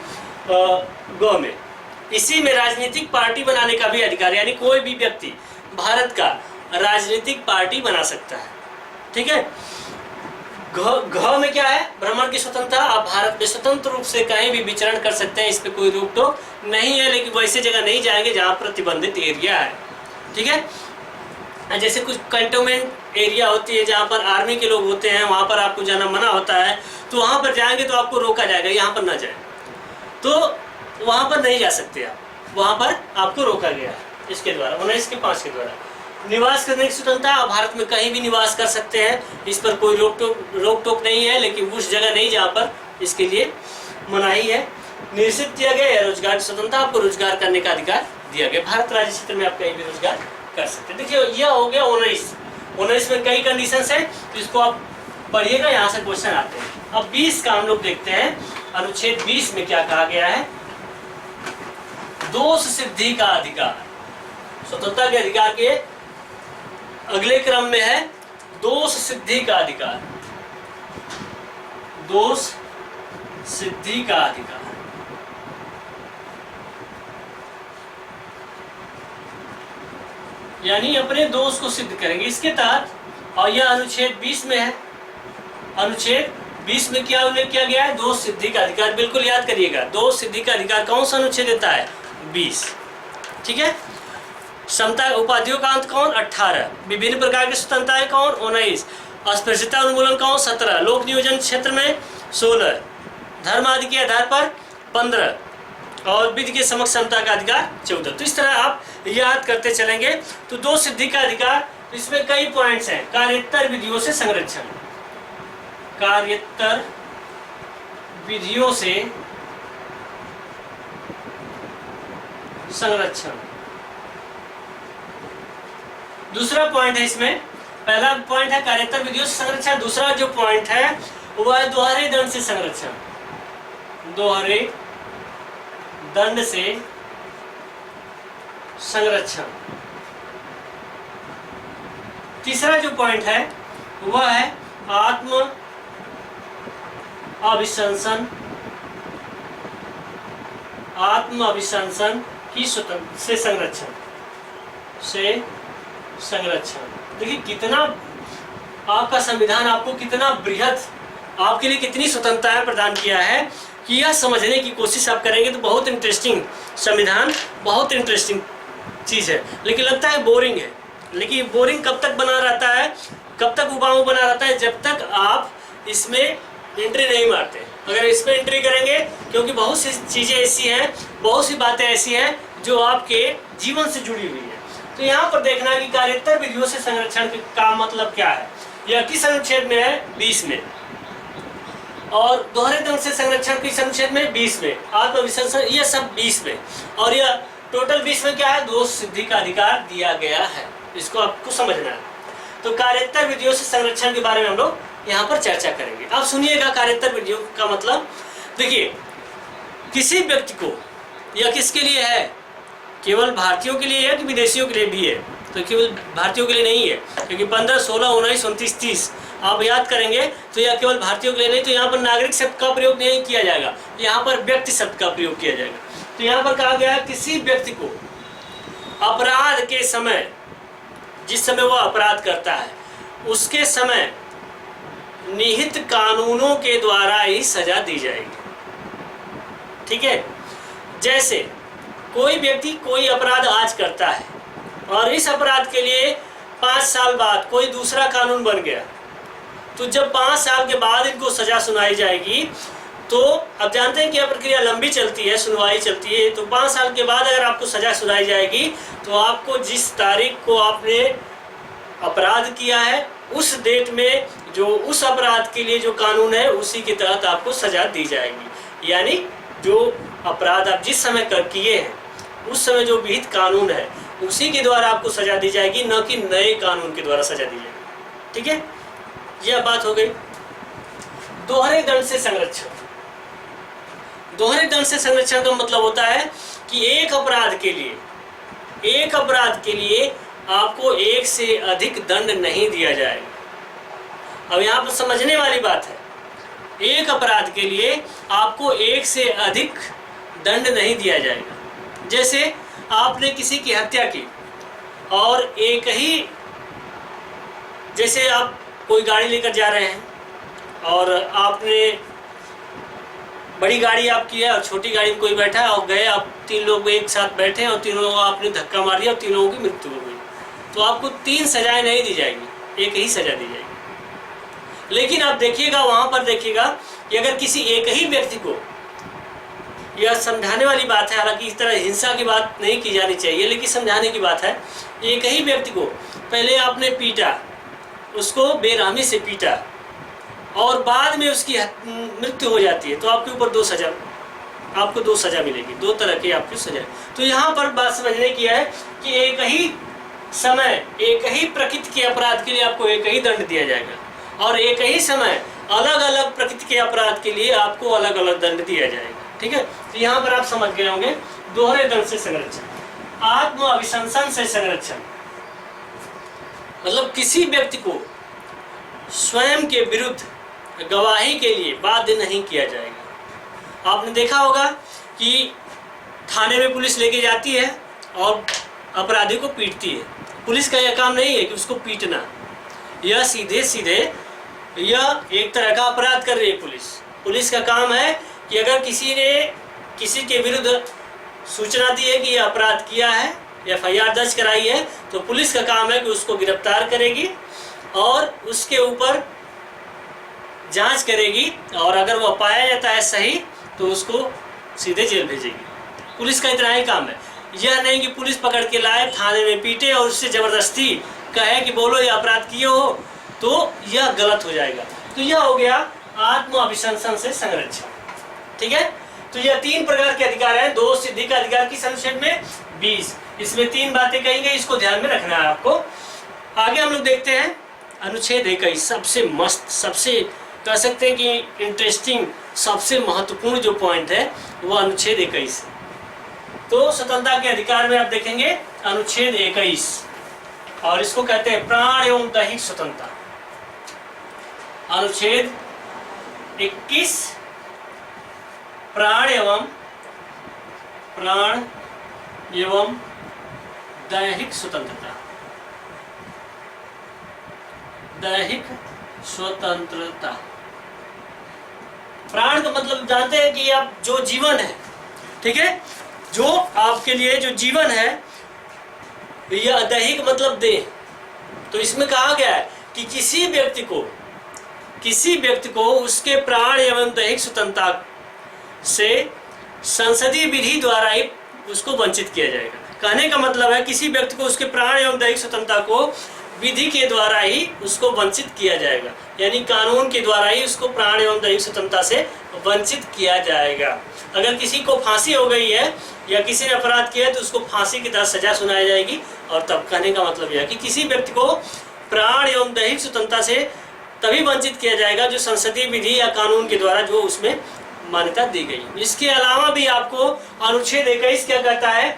ग में। इसी में राजनीतिक पार्टी बनाने का भी अधिकार, यानी कोई भी व्यक्ति भारत का राजनीतिक पार्टी बना सकता है, ठीक है। घ में क्या है, भ्रमण की स्वतंत्रता। आप भारत में स्वतंत्र रूप से कहीं भी विचरण कर सकते हैं, इस पे कोई रोक टोक नहीं है, लेकिन वैसे जगह नहीं जाएंगे जहाँ प्रतिबंधित एरिया है, ठीक है। जैसे कुछ कंटोनमेंट एरिया होती है जहाँ पर आर्मी के लोग होते हैं, वहाँ पर आपको जाना मना होता है, तो वहाँ पर जाएंगे तो आपको रोका जाएगा, यहाँ पर ना जाए, तो वहाँ पर नहीं जा सकते आप, वहाँ पर आपको रोका गया है इसके द्वारा, 19 के 5 के द्वारा। निवास करने की स्वतंत्रता, आप भारत में कहीं भी निवास कर सकते हैं, इस पर कोई रोक टोक नहीं है, लेकिन उस जगह नहीं जहाँ पर इसके लिए मनाही है। निश्चित किया गया है रोजगार की स्वतंत्रता, आपको रोजगार करने का अधिकार दिया गया, भारत राज्य क्षेत्र में आप कहीं भी रोजगार कर सकते हैं। देखिए यह हो गया 19 में कई कंडीशंस है, तो इसको आप पढ़िएगा, यहाँ से क्वेश्चन आते हैं। अब 20 का हम लोग देखते हैं, अनुच्छेद 20 में क्या कहा गया है, दोष सिद्धि का अधिकार। स्वतंत्रता के अधिकार के अगले क्रम में है दोष सिद्धि का अधिकार, दोष सिद्धि का अधिकार। यानी अपने दोष को सिद्ध करेंगे इसके तहत, और यह अनुच्छेद 20 में है। अनुच्छेद 20 में क्या उल्लेख किया गया है, दोष सिद्धि का अधिकार। बिल्कुल याद करिएगा, दोष सिद्धि का अधिकार कौन सा अनुच्छेद देता है, 20, ठीक है। समता उपाधियों का अंत कौन, 18। विभिन्न प्रकार की स्वतंत्रताएं कौन, 19। अस्पृश्यता उन्मूलन कौन, 17। लोक नियोजन क्षेत्र में 16। धर्म आदि के आधार पर 15 और विधि के समक्ष समता का अधिकार 14। तो इस तरह आप याद करते चलेंगे। तो दोष सिद्धि का अधिकार, इसमें कई पॉइंट्स हैं। कार्योत्तर विधियों से संरक्षण, कार्योत्तर विधियों से संरक्षण दूसरा पॉइंट है इसमें। पहला पॉइंट है कार्योत्तर विधियों से संरक्षण, दूसरा जो पॉइंट है वो है दोहरे दंड से संरक्षण, दोहरे दंड से संरक्षण। तीसरा जो पॉइंट है वह है आत्म अभिशंसन, आत्म अभिशंसन की स्वतंत्र से संरक्षण, से संरक्षण। देखिए कितना आपका संविधान आपको कितना बृहद आपके लिए कितनी स्वतंत्रताएं प्रदान किया है कि यह समझने की कोशिश आप करेंगे तो बहुत इंटरेस्टिंग संविधान, बहुत इंटरेस्टिंग चीज़ है। लेकिन लगता है बोरिंग है, लेकिन बोरिंग कब तक बना रहता है, कब तक उबाऊ बना रहता है, जब तक आप इसमें एंट्री नहीं मारते। अगर इसमें एंट्री करेंगे, क्योंकि बहुत सी चीज़ें ऐसी हैं, बहुत सी बातें ऐसी हैं जो आपके जीवन से जुड़ी हुई है। तो यहाँ पर देखना है कि कार्योत्तर विधियों से संरक्षण का मतलब क्या है। यह किस अनुच्छेद में है? 20 में। और दोहरे दंड से संरक्षण किस अनुच्छेद में? 20 में। आत्मविश्लेषण ये सब 20 में। और यह टोटल 20 में क्या है? दोष सिद्धि का अधिकार दिया गया है। इसको आपको समझना है। तो कार्योत्तर विधियों से संरक्षण के बारे में हम लोग यहाँ पर चर्चा करेंगे। अब सुनिएगा कार्योत्तर विधियों का मतलब। देखिए, किसी व्यक्ति को, यह किसके लिए है? केवल भारतीयों के लिए है कि विदेशियों के लिए भी है? तो केवल भारतीयों के लिए नहीं है, क्योंकि 15, 16, 19, 29, 30 आप याद करेंगे तो यह केवल भारतीयों के लिए नहीं। तो यहाँ पर नागरिक शब्द का प्रयोग नहीं किया जाएगा, यहाँ पर व्यक्ति शब्द का प्रयोग किया जाएगा। तो यहाँ पर कहा गया है किसी व्यक्ति को अपराध के समय, जिस समय वह अपराध करता है उसके समय निहित कानूनों के द्वारा ही सजा दी जाएगी। ठीक है? जैसे कोई व्यक्ति कोई अपराध आज करता है और इस अपराध के लिए 5 साल बाद कोई दूसरा कानून बन गया, तो जब 5 साल के बाद इनको सजा सुनाई जाएगी, तो अब जानते हैं कि यह प्रक्रिया लंबी चलती है, सुनवाई चलती है। तो 5 साल के बाद अगर आपको सजा सुनाई जाएगी तो आपको जिस तारीख को आपने अपराध किया है उस डेट में जो उस अपराध के लिए जो कानून है उसी के तहत आपको सजा दी जाएगी। यानी जो अपराध आप जिस समय कर किए हैं उस समय जो विहित कानून है उसी के द्वारा आपको सजा दी जाएगी, न कि नए कानून के द्वारा सजा दी जाएगी। ठीक है? यह बात हो गई। दोहरे दंड से संरक्षण। दोहरे दंड से संरक्षण का मतलब होता है कि एक अपराध के लिए आपको एक से अधिक दंड नहीं दिया जाएगा। अब यहाँ पर समझने वाली बात है, एक अपराध के लिए आपको एक से अधिक दंड नहीं दिया जाएगा। जैसे आपने किसी की हत्या की और एक ही, जैसे आप कोई गाड़ी लेकर जा रहे हैं और आपने बड़ी गाड़ी आपकी है और छोटी गाड़ी में कोई बैठा है और गए, आप 3 लोग एक साथ बैठे और तीनों लोगों को आपने धक्का मार दिया और 3 लोगों की मृत्यु हो गई, तो आपको 3 सजाएं नहीं दी जाएगी, एक ही सजा दी जाएगी। लेकिन आप देखिएगा, वहाँ पर देखिएगा कि अगर किसी एक ही व्यक्ति को, यह समझाने वाली बात है, हालांकि इस तरह हिंसा की बात नहीं की जानी चाहिए, लेकिन समझाने की बात है, एक ही व्यक्ति को पहले आपने पीटा, उसको बेरहमी से पीटा और बाद में उसकी मृत्यु हो जाती है, तो आपके ऊपर 2 सजा, आपको 2 सजा मिलेगी, 2 तरह की आपकी सजा। तो यहाँ पर बात समझने की है कि एक ही समय एक ही प्रकृति के अपराध के लिए आपको एक ही दंड दिया जाएगा और एक ही समय अलग अलग प्रकृति के अपराध के लिए आपको अलग अलग दंड दिया जाएगा। ठीक है? तो यहाँ पर आप समझ गए होंगे दोहरे दंड से संरक्षण। आत्म अभिशंसन से संरक्षण मतलब किसी व्यक्ति को स्वयं के विरुद्ध गवाही के लिए बाध्य नहीं किया जाएगा। आपने देखा होगा कि थाने में पुलिस लेके जाती है और अपराधी को पीटती है। पुलिस का यह काम नहीं है कि उसको पीटना, यह सीधे सीधे यह एक तरह का अपराध कर रही है पुलिस का काम है कि अगर किसी ने किसी के विरुद्ध सूचना दी है कि यह अपराध किया है, FIR दर्ज कराई है, तो पुलिस का काम है कि उसको गिरफ्तार करेगी और उसके ऊपर जांच करेगी और अगर वह पाया जाता है सही तो उसको सीधे जेल भेजेगी। पुलिस का इतना ही काम है। यह नहीं कि पुलिस पकड़ के लाए, थाने में पीटे और उससे ज़बरदस्ती कहे कि बोलो ये अपराध किए हो, तो यह गलत हो जाएगा। तो यह हो गया आत्म अभिशंसन से संरक्षण। ठीक है? तो यह 3 प्रकार के अधिकार हैं। दोष सिद्धि का अधिकार किस अनुच्छेद में? 20। इसमें 3 बातें कही गई, इसको ध्यान में रखना है आपको। आगे हम लोग देखते हैं अनुच्छेद 21। सबसे मस्त, सबसे कह सकते हैं कि इंटरेस्टिंग, सबसे महत्वपूर्ण जो पॉइंट है वह अनुच्छेद 21। तो स्वतंत्रता के अधिकार में आप देखेंगे अनुच्छेद 21 और इसको कहते हैं प्राण एवं दैहिक स्वतंत्रता। अनुच्छेद 21 प्राण एवं दैहिक स्वतंत्रता। दैहिक स्वतंत्रता प्राण का मतलब जानते हैं कि आप जो जीवन है, ठीक है, जो आपके लिए जो जीवन है, यह दैहिक मतलब देह। तो इसमें कहा गया है कि किसी व्यक्ति को उसके प्राण एवं दैहिक स्वतंत्रता से संसदीय विधि द्वारा ही उसको वंचित किया जाएगा। कहने का मतलब है किसी व्यक्ति को उसके प्राण एवं दैहिक स्वतंत्रता को विधि के द्वारा ही उसको वंचित किया जाएगा, यानी कानून के द्वारा ही उसको प्राण एवं दैहिक स्वतंत्रता से वंचित किया जाएगा। अगर किसी को फांसी हो गई है या किसी ने अपराध किया है तो उसको फांसी की तरह सजा सुनाई जाएगी। और तब कहने का मतलब यह है कि किसी व्यक्ति को प्राण एवं दैहिक स्वतंत्रता से तभी वंचित किया जाएगा जो संसदीय विधि या कानून के द्वारा जो उसमें मान्यता दी गई। इसके अलावा भी आपको अनुच्छेद 21 क्या कहता है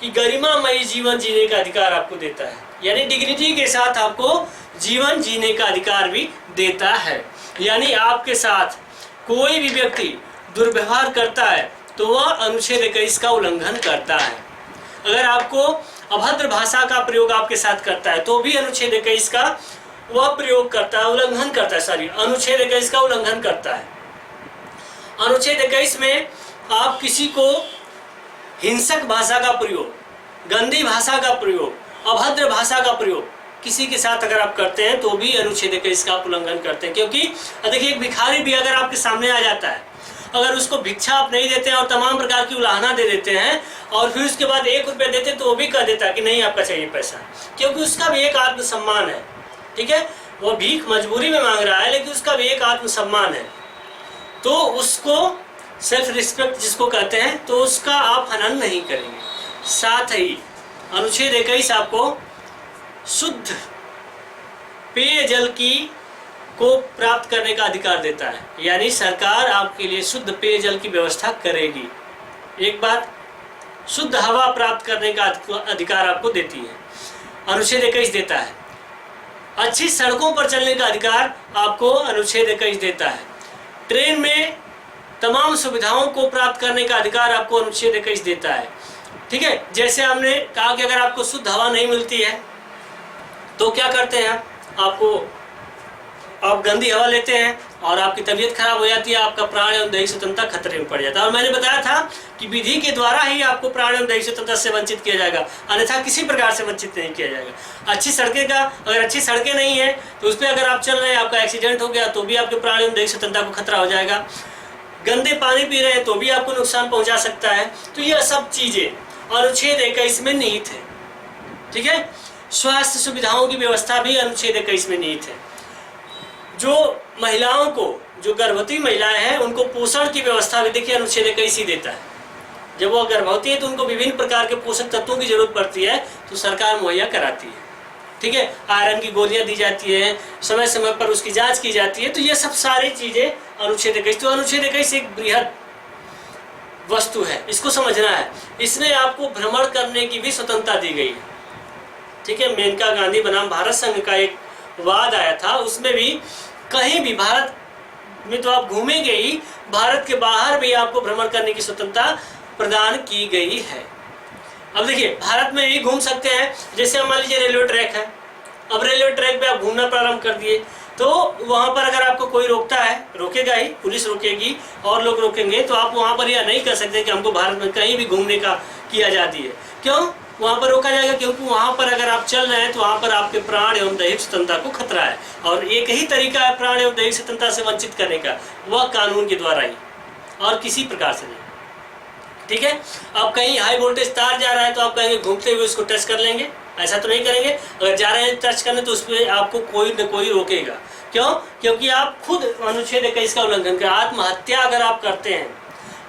कि गरिमामयी जीवन जीने का अधिकार आपको देता है, यानी डिग्निटी के साथ आपको जीवन जीने का अधिकार भी देता है। यानी आपके साथ कोई भी व्यक्ति दुर्व्यवहार करता है तो वह अनुच्छेद 21 का उल्लंघन करता है। अगर आपको अभद्र भाषा का प्रयोग आपके साथ करता है तो भी अनुच्छेद 21 का वह प्रयोग करता है, उल्लंघन करता है, सॉरी, अनुच्छेद 21 का उल्लंघन करता है। अनुच्छेद 21 में आप किसी को हिंसक भाषा का प्रयोग, गंदी भाषा का प्रयोग, अभद्र भाषा का प्रयोग किसी के साथ अगर आप करते हैं तो भी अनुच्छेद 21 का आप उल्लंघन करते हैं। क्योंकि देखिए, एक भिखारी भी अगर आपके सामने आ जाता है, अगर उसको भिक्षा आप नहीं देते हैं और तमाम प्रकार की उलाहना दे देते हैं और फिर उसके बाद 1 रुपया देते तो वो भी कह देता है कि नहीं आपका चाहिए पैसा, क्योंकि उसका भी एक आत्मसम्मान है, ठीक है। वो भीख मजबूरी में मांग रहा है लेकिन उसका भी एक आत्मसम्मान है, तो उसको सेल्फ रिस्पेक्ट जिसको कहते हैं, तो उसका आप हनन नहीं करेंगे। साथ ही अनुच्छेद 21 आपको शुद्ध पेयजल को प्राप्त करने का अधिकार देता है, यानी सरकार आपके लिए शुद्ध पेयजल की व्यवस्था करेगी। एक बात, शुद्ध हवा प्राप्त करने का अधिकार आपको देती है, अनुच्छेद 21 देता है। अच्छी सड़कों पर चलने का अधिकार आपको अनुच्छेद 21 देता है। ट्रेन में तमाम सुविधाओं को प्राप्त करने का अधिकार आपको अनुच्छेद 21 देता है, ठीक है। जैसे हमने कहा कि अगर आपको शुद्ध हवा नहीं मिलती है तो क्या करते हैं, आप गंदी हवा लेते हैं और आपकी तबीयत खराब हो जाती है, आपका प्राण एवं दैहिक स्वतंत्रता खतरे में पड़ जाता है। और मैंने बताया था कि विधि के द्वारा ही आपको प्राण एवं दैहिक स्वतंत्रता से वंचित किया जाएगा, अन्यथा किसी प्रकार से वंचित नहीं किया जाएगा। अगर अच्छी सड़कें नहीं है तो उस पर अगर आप चल रहे हैं, आपका एक्सीडेंट हो गया तो भी आपके प्राण एवं दैहिक स्वतंत्रता को खतरा हो जाएगा। गंदे पानी पी रहे हैं तो भी आपको नुकसान पहुंचा सकता है। तो यह सब चीजें अनुच्छेद 21 में निहित है, ठीक है। स्वास्थ्य सुविधाओं की व्यवस्था भी अनुच्छेद 21 में निहित है। जो महिलाओं को, जो गर्भवती महिलाएं हैं, उनको पोषण की व्यवस्था भी देखिए अनुच्छेद 21 ही देता है। जब वो गर्भवती है तो उनको विभिन्न प्रकार के पोषक तत्वों की जरूरत पड़ती है तो सरकार मुहैया कराती है, ठीक है। आयरन की गोलियां दी जाती है, समय समय पर उसकी जांच की जाती है। तो ये सब सारी चीजें अनुच्छेद 21। तो अनुच्छेद 21 एक बृहद वस्तु है, इसको समझना है। इसमें आपको भ्रमण करने की भी स्वतंत्रता दी गई है, ठीक है। मेनका गांधी बनाम भारत संघ का एक वाद आया था, उसमें भी कहीं भी भारत में तो आप घूमेंगे ही, भारत के बाहर भी आपको भ्रमण करने की स्वतंत्रता प्रदान की गई है। अब देखिए, भारत में ही घूम सकते हैं। जैसे मान लीजिए रेलवे ट्रैक है, अब रेलवे ट्रैक पे आप घूमना प्रारंभ कर दिए तो वहां पर अगर आपको कोई रोकता है, रोकेगा ही, पुलिस रोकेगी और लोग रोकेंगे, तो आप वहां पर यह नहीं कर सकते कि हमको भारत में कहीं भी घूमने का की आज़ादी है। क्यों वहां पर रोका जाएगा? क्योंकि वहां पर अगर आप चल रहे हैं तो वहां पर आपके प्राण एवं दैहिक स्वतंत्रता को खतरा है, और एक ही तरीका है प्राण एवं दैहिक स्वतंत्रता से वंचित करने का, वह कानून के द्वारा ही, और किसी प्रकार से नहीं, ठीक है। आप कहीं हाई वोल्टेज तार जा रहा है तो आप कहेंगे घूमते हुए उसको टच कर लेंगे, ऐसा तो नहीं करेंगे। अगर जा रहे हैं टच करने तो उस पर आपको कोई न कोई रोकेगा। क्यों? क्योंकि आप खुद अनुच्छेद 21 का उल्लंघन कर, आत्महत्या अगर आप करते हैं,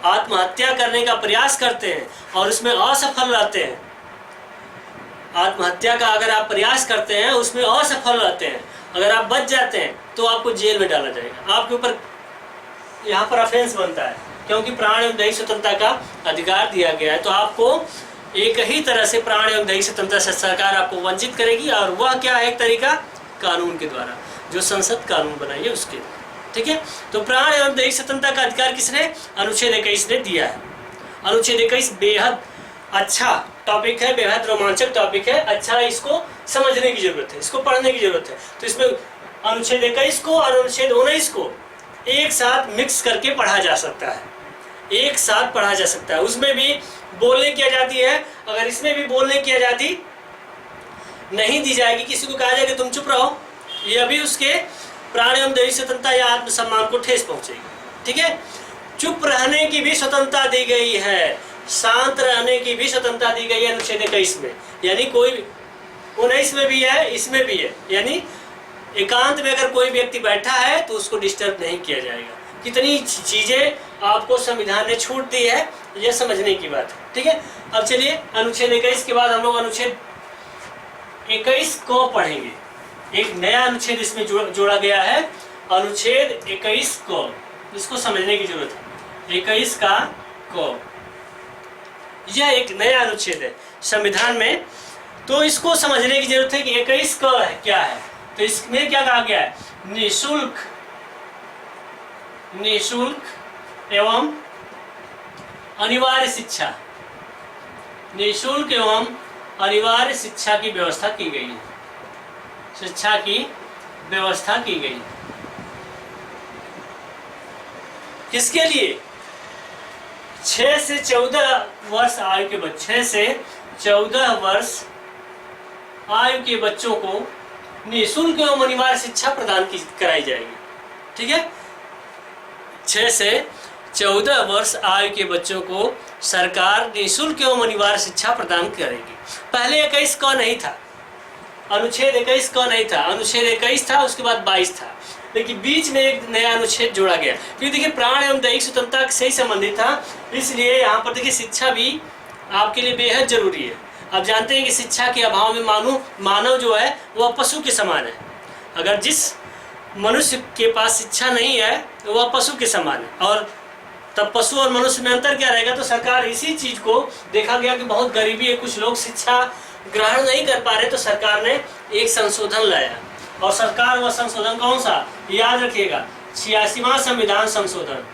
आत्महत्या करने का प्रयास करते हैं और उसमें असफल रहते हैं, आत्महत्या का अगर आप प्रयास करते हैं उसमें असफल रहते हैं, अगर आप बच जाते हैं तो आपको जेल में डाला जाएगा, आपके ऊपर यहाँ पर ऑफेंस बनता है, क्योंकि प्राण एवं दैहिक स्वतंत्रता का अधिकार दिया गया है। तो आपको एक ही तरह से प्राण एवं दैहिक स्वतंत्रता से सरकार आपको वंचित करेगी, और वह क्या है? एक तरीका कानून के द्वारा, जो संसद कानून बनाई है उसके, ठीक है। तो प्राण एवं दैहिक स्वतंत्रता का अधिकार किसने? अनुच्छेद 21 ने दिया है। अनुच्छेद 21 बेहद अच्छा टॉपिक है, बेहद रोमांचक टॉपिक है। अच्छा, इसको समझने की जरूरत है, इसको पढ़ने की जरूरत है। तो इसमें अनुच्छेद 21 को और अनुच्छेद 19 को एक साथ मिक्स करके पढ़ा जा सकता है, एक साथ पढ़ा जा सकता है। उसमें भी बोलने की आज़ादी है, अगर इसमें भी बोलने की आज़ादी नहीं दी जाएगी, किसी को कहा जाएगा तुम चुप रहो, ये अभी उसके प्राण एवं दैहिक स्वतंत्रता या आत्मसम्मान को ठेस पहुंचेगी। ठीक है, चुप रहने की भी स्वतंत्रता दी गई है, शांत रहने की भी स्वतंत्रता दी गई है अनुच्छेद 21 में। यानी कोई 19 में भी है, इसमें भी है। यानी एकांत में अगर कोई व्यक्ति बैठा है तो उसको डिस्टर्ब नहीं किया जाएगा। कितनी चीजें आपको संविधान ने छूट दी है, यह समझने की बात है। ठीक है, अब चलिए अनुच्छेद 21 के बाद हम लोग अनुच्छेद 21 को पढ़ेंगे। एक नया अनुच्छेद इसमें जोड़ा गया है, अनुच्छेद 21 को, इसको समझने की जरूरत है। 21 का को, यह एक नया अनुच्छेद है संविधान में, तो इसको समझने की जरूरत है कि 21 का क्या है। तो इसमें क्या कहा गया है, निःशुल्क एवं अनिवार्य शिक्षा, निःशुल्क एवं अनिवार्य शिक्षा की व्यवस्था की गई है, शिक्षा की व्यवस्था की गई। किसके लिए, 6 से 14 वर्ष आयु के बच्चे, 6 से 14 वर्ष आयु के बच्चों को निःशुल्क एवं अनिवार्य शिक्षा प्रदान कराई जाएगी। ठीक है, 6 से 14 वर्ष आयु के बच्चों को सरकार निःशुल्क एवं अनिवार्य शिक्षा प्रदान करेगी। पहले 21 का नहीं था, अनुच्छेद 21 का नहीं था, अनुच्छेद 21 था, उसके बाद 22 था, लेकिन बीच में एक नया अनुच्छेद जोड़ा गया, क्योंकि देखिए प्राण एवं दैहिक स्वतंत्रता से ही संबंधित था, इसलिए यहाँ पर देखिए शिक्षा भी आपके लिए बेहद जरूरी है। आप जानते हैं कि शिक्षा के अभाव में मानव जो है वह पशु के समान है। अगर जिस मनुष्य के पास शिक्षा नहीं है तो वह पशु के समान है, और तब पशु और मनुष्य में अंतर क्या रहेगा। तो सरकार इसी चीज को देखा गया कि बहुत गरीबी है, कुछ लोग शिक्षा ग्रहण नहीं कर पा रहे, तो सरकार ने एक संशोधन लाया, और सरकार वह संशोधन कौन सा, याद रखिएगा, 86वां संविधान संशोधन,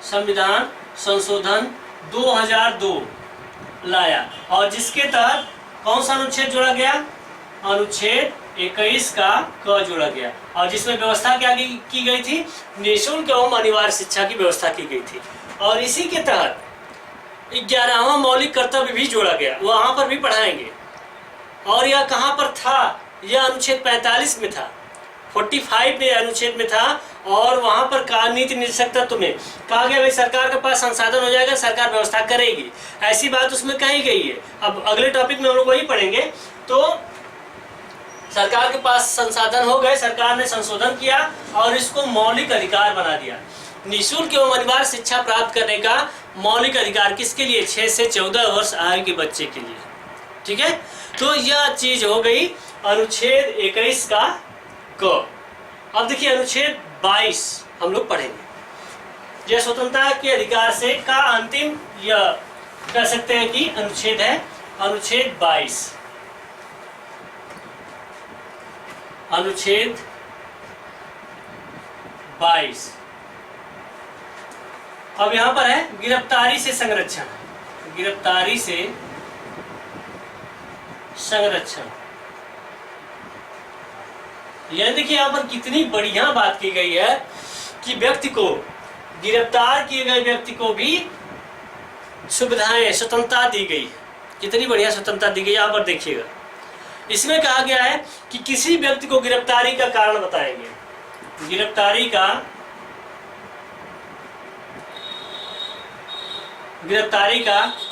संविधान संशोधन 2002 लाया, और जिसके तहत कौन सा अनुच्छेद जोड़ा गया, अनुच्छेद 21 का क जोड़ा गया, और जिसमें व्यवस्था क्या की गई थी, निःशुल्क एवं अनिवार्य शिक्षा की व्यवस्था की गई थी। और इसी के तहत 11वां मौलिक कर्तव्य भी जोड़ा गया, वहां पर भी पढ़ाएंगे। और यह कहां पर था, यह अनुच्छेद 45 में था, 45 में अनुच्छेद में था, और वहां पर नीति निर्देशक तत्व में कहा गया भाई सरकार के पास संसाधन हो जाएगा, सरकार व्यवस्था करेगी, ऐसी बात उसमें कही गई है। अब अगले टॉपिक में हम लोग वही पढ़ेंगे। तो सरकार के पास संसाधन हो गए, सरकार ने संशोधन किया और इसको मौलिक अधिकार बना दिया। निःशुल्क एवं अनिवार्य शिक्षा प्राप्त करने का मौलिक अधिकार किसके लिए, 6 से 14 वर्ष आयु के बच्चे के लिए। ठीक है, तो यह चीज हो गई अनुच्छेद 21 का क। अब देखिए अनुच्छेद 22 हम लोग पढ़ेंगे। यह स्वतंत्रता के अधिकार से का अंतिम, यह कह सकते हैं कि अनुच्छेद है, अनुच्छेद 22, अनुच्छेद 22। अब यहां पर है गिरफ्तारी से संरक्षण, गिरफ्तारी से संरक्षण। यह देखिए यहाँ पर कितनी बढ़िया बात की गई है कि व्यक्ति को, गिरफ्तार किए गए व्यक्ति को भी सुविधाएं, स्वतंत्रता दी गई। कितनी बढ़िया स्वतंत्रता दी गई, यहाँ पर देखिएगा। इसमें कहा गया है कि किसी व्यक्ति को गिरफ्तारी का कारण बताएंगे, गिरफ्तारी का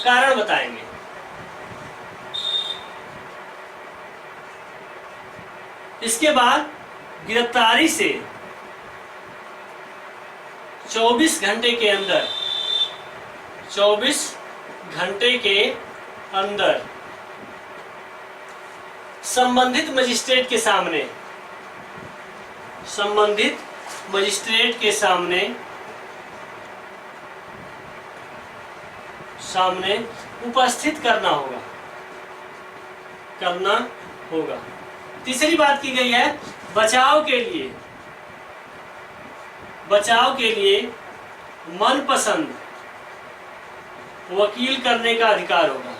कारण बताएंगे। इसके बाद गिरफ्तारी से 24 घंटे के अंदर, 24 घंटे के अंदर संबंधित मजिस्ट्रेट के सामने, संबंधित मजिस्ट्रेट के सामने उपस्थित करना होगा। तीसरी बात की गई है बचाव के लिए मनपसंद वकील करने का अधिकार होगा,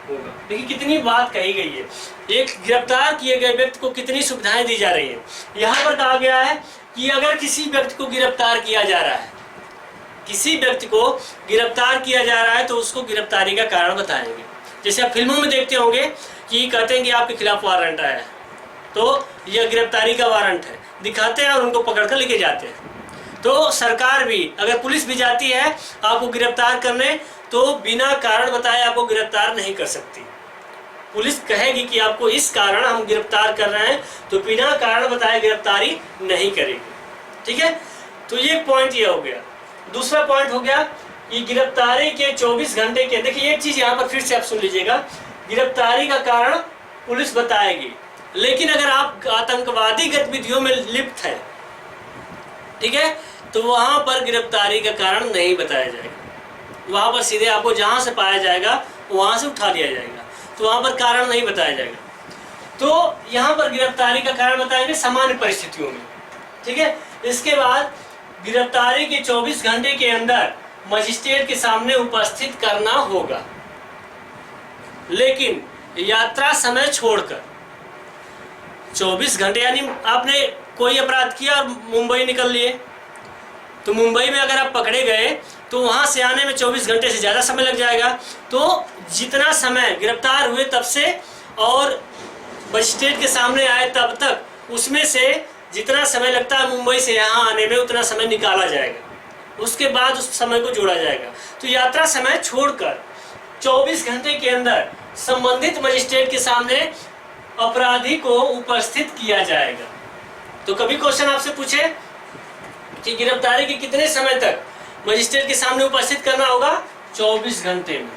होगा। देखिए कितनी बात कही गई है, एक गिरफ्तार किए गए व्यक्ति को कितनी सुविधाएं दी जा रही है। यहाँ पर कहा गया है कि अगर किसी व्यक्ति को गिरफ्तार किया जा रहा है, किसी व्यक्ति को गिरफ्तार किया जा रहा है तो उसको गिरफ्तारी का कारण बताएंगे। जैसे आप फिल्मों में देखते होंगे कि कहते हैं कि आपके खिलाफ वारंट आया है, तो यह गिरफ्तारी का वारंट है, दिखाते हैं और उनको पकड़ कर लेके जाते हैं। तो सरकार भी, अगर पुलिस भी जाती है आपको गिरफ्तार करने, तो बिना कारण बताए आपको गिरफ्तार नहीं कर सकती। पुलिस कहेगी कि आपको इस कारण हम गिरफ्तार कर रहे हैं, तो बिना कारण बताए गिरफ्तारी नहीं करेगी। ठीक है, तो ये पॉइंट ये हो गया। दूसरा पॉइंट हो गया कि गिरफ्तारी के 24 घंटे के, देखिए एक चीज यहाँ पर फिर से आप सुन लीजिएगा, गिरफ्तारी का कारण पुलिस बताएगी, लेकिन अगर आप आतंकवादी गतिविधियों में लिप्त हैं, ठीक है, तो वहां पर गिरफ्तारी का कारण नहीं बताया जाएगा। वहां पर सीधे आपको जहां से पाया जाएगा वहां से उठा लिया जाएगा, तो वहां पर कारण नहीं बताया जाएगा। तो यहाँ पर गिरफ्तारी का कारण बताएंगे सामान्य परिस्थितियों में। ठीक है, इसके बाद गिरफ्तारी के 24 घंटे के अंदर मजिस्ट्रेट के सामने उपस्थित करना होगा, लेकिन यात्रा समय छोड़कर। 24 घंटे यानी आपने कोई अपराध किया और मुंबई निकल लिए, तो मुंबई में अगर आप पकड़े गए तो वहां से आने में 24 घंटे से ज़्यादा समय लग जाएगा। तो जितना समय गिरफ्तार हुए तब से और मजिस्ट्रेट के सामने आए तब तक, उसमें से जितना समय लगता है मुंबई से यहाँ आने में उतना समय निकाला जाएगा, उसके बाद उस समय को जोड़ा जाएगा। तो यात्रा समय छोड़कर 24 घंटे के अंदर संबंधित मजिस्ट्रेट के सामने अपराधी को उपस्थित किया जाएगा। तो कभी क्वेश्चन आपसे पूछे कि गिरफ्तारी के कितने समय तक मजिस्ट्रेट के सामने उपस्थित करना होगा? 24 घंटे में।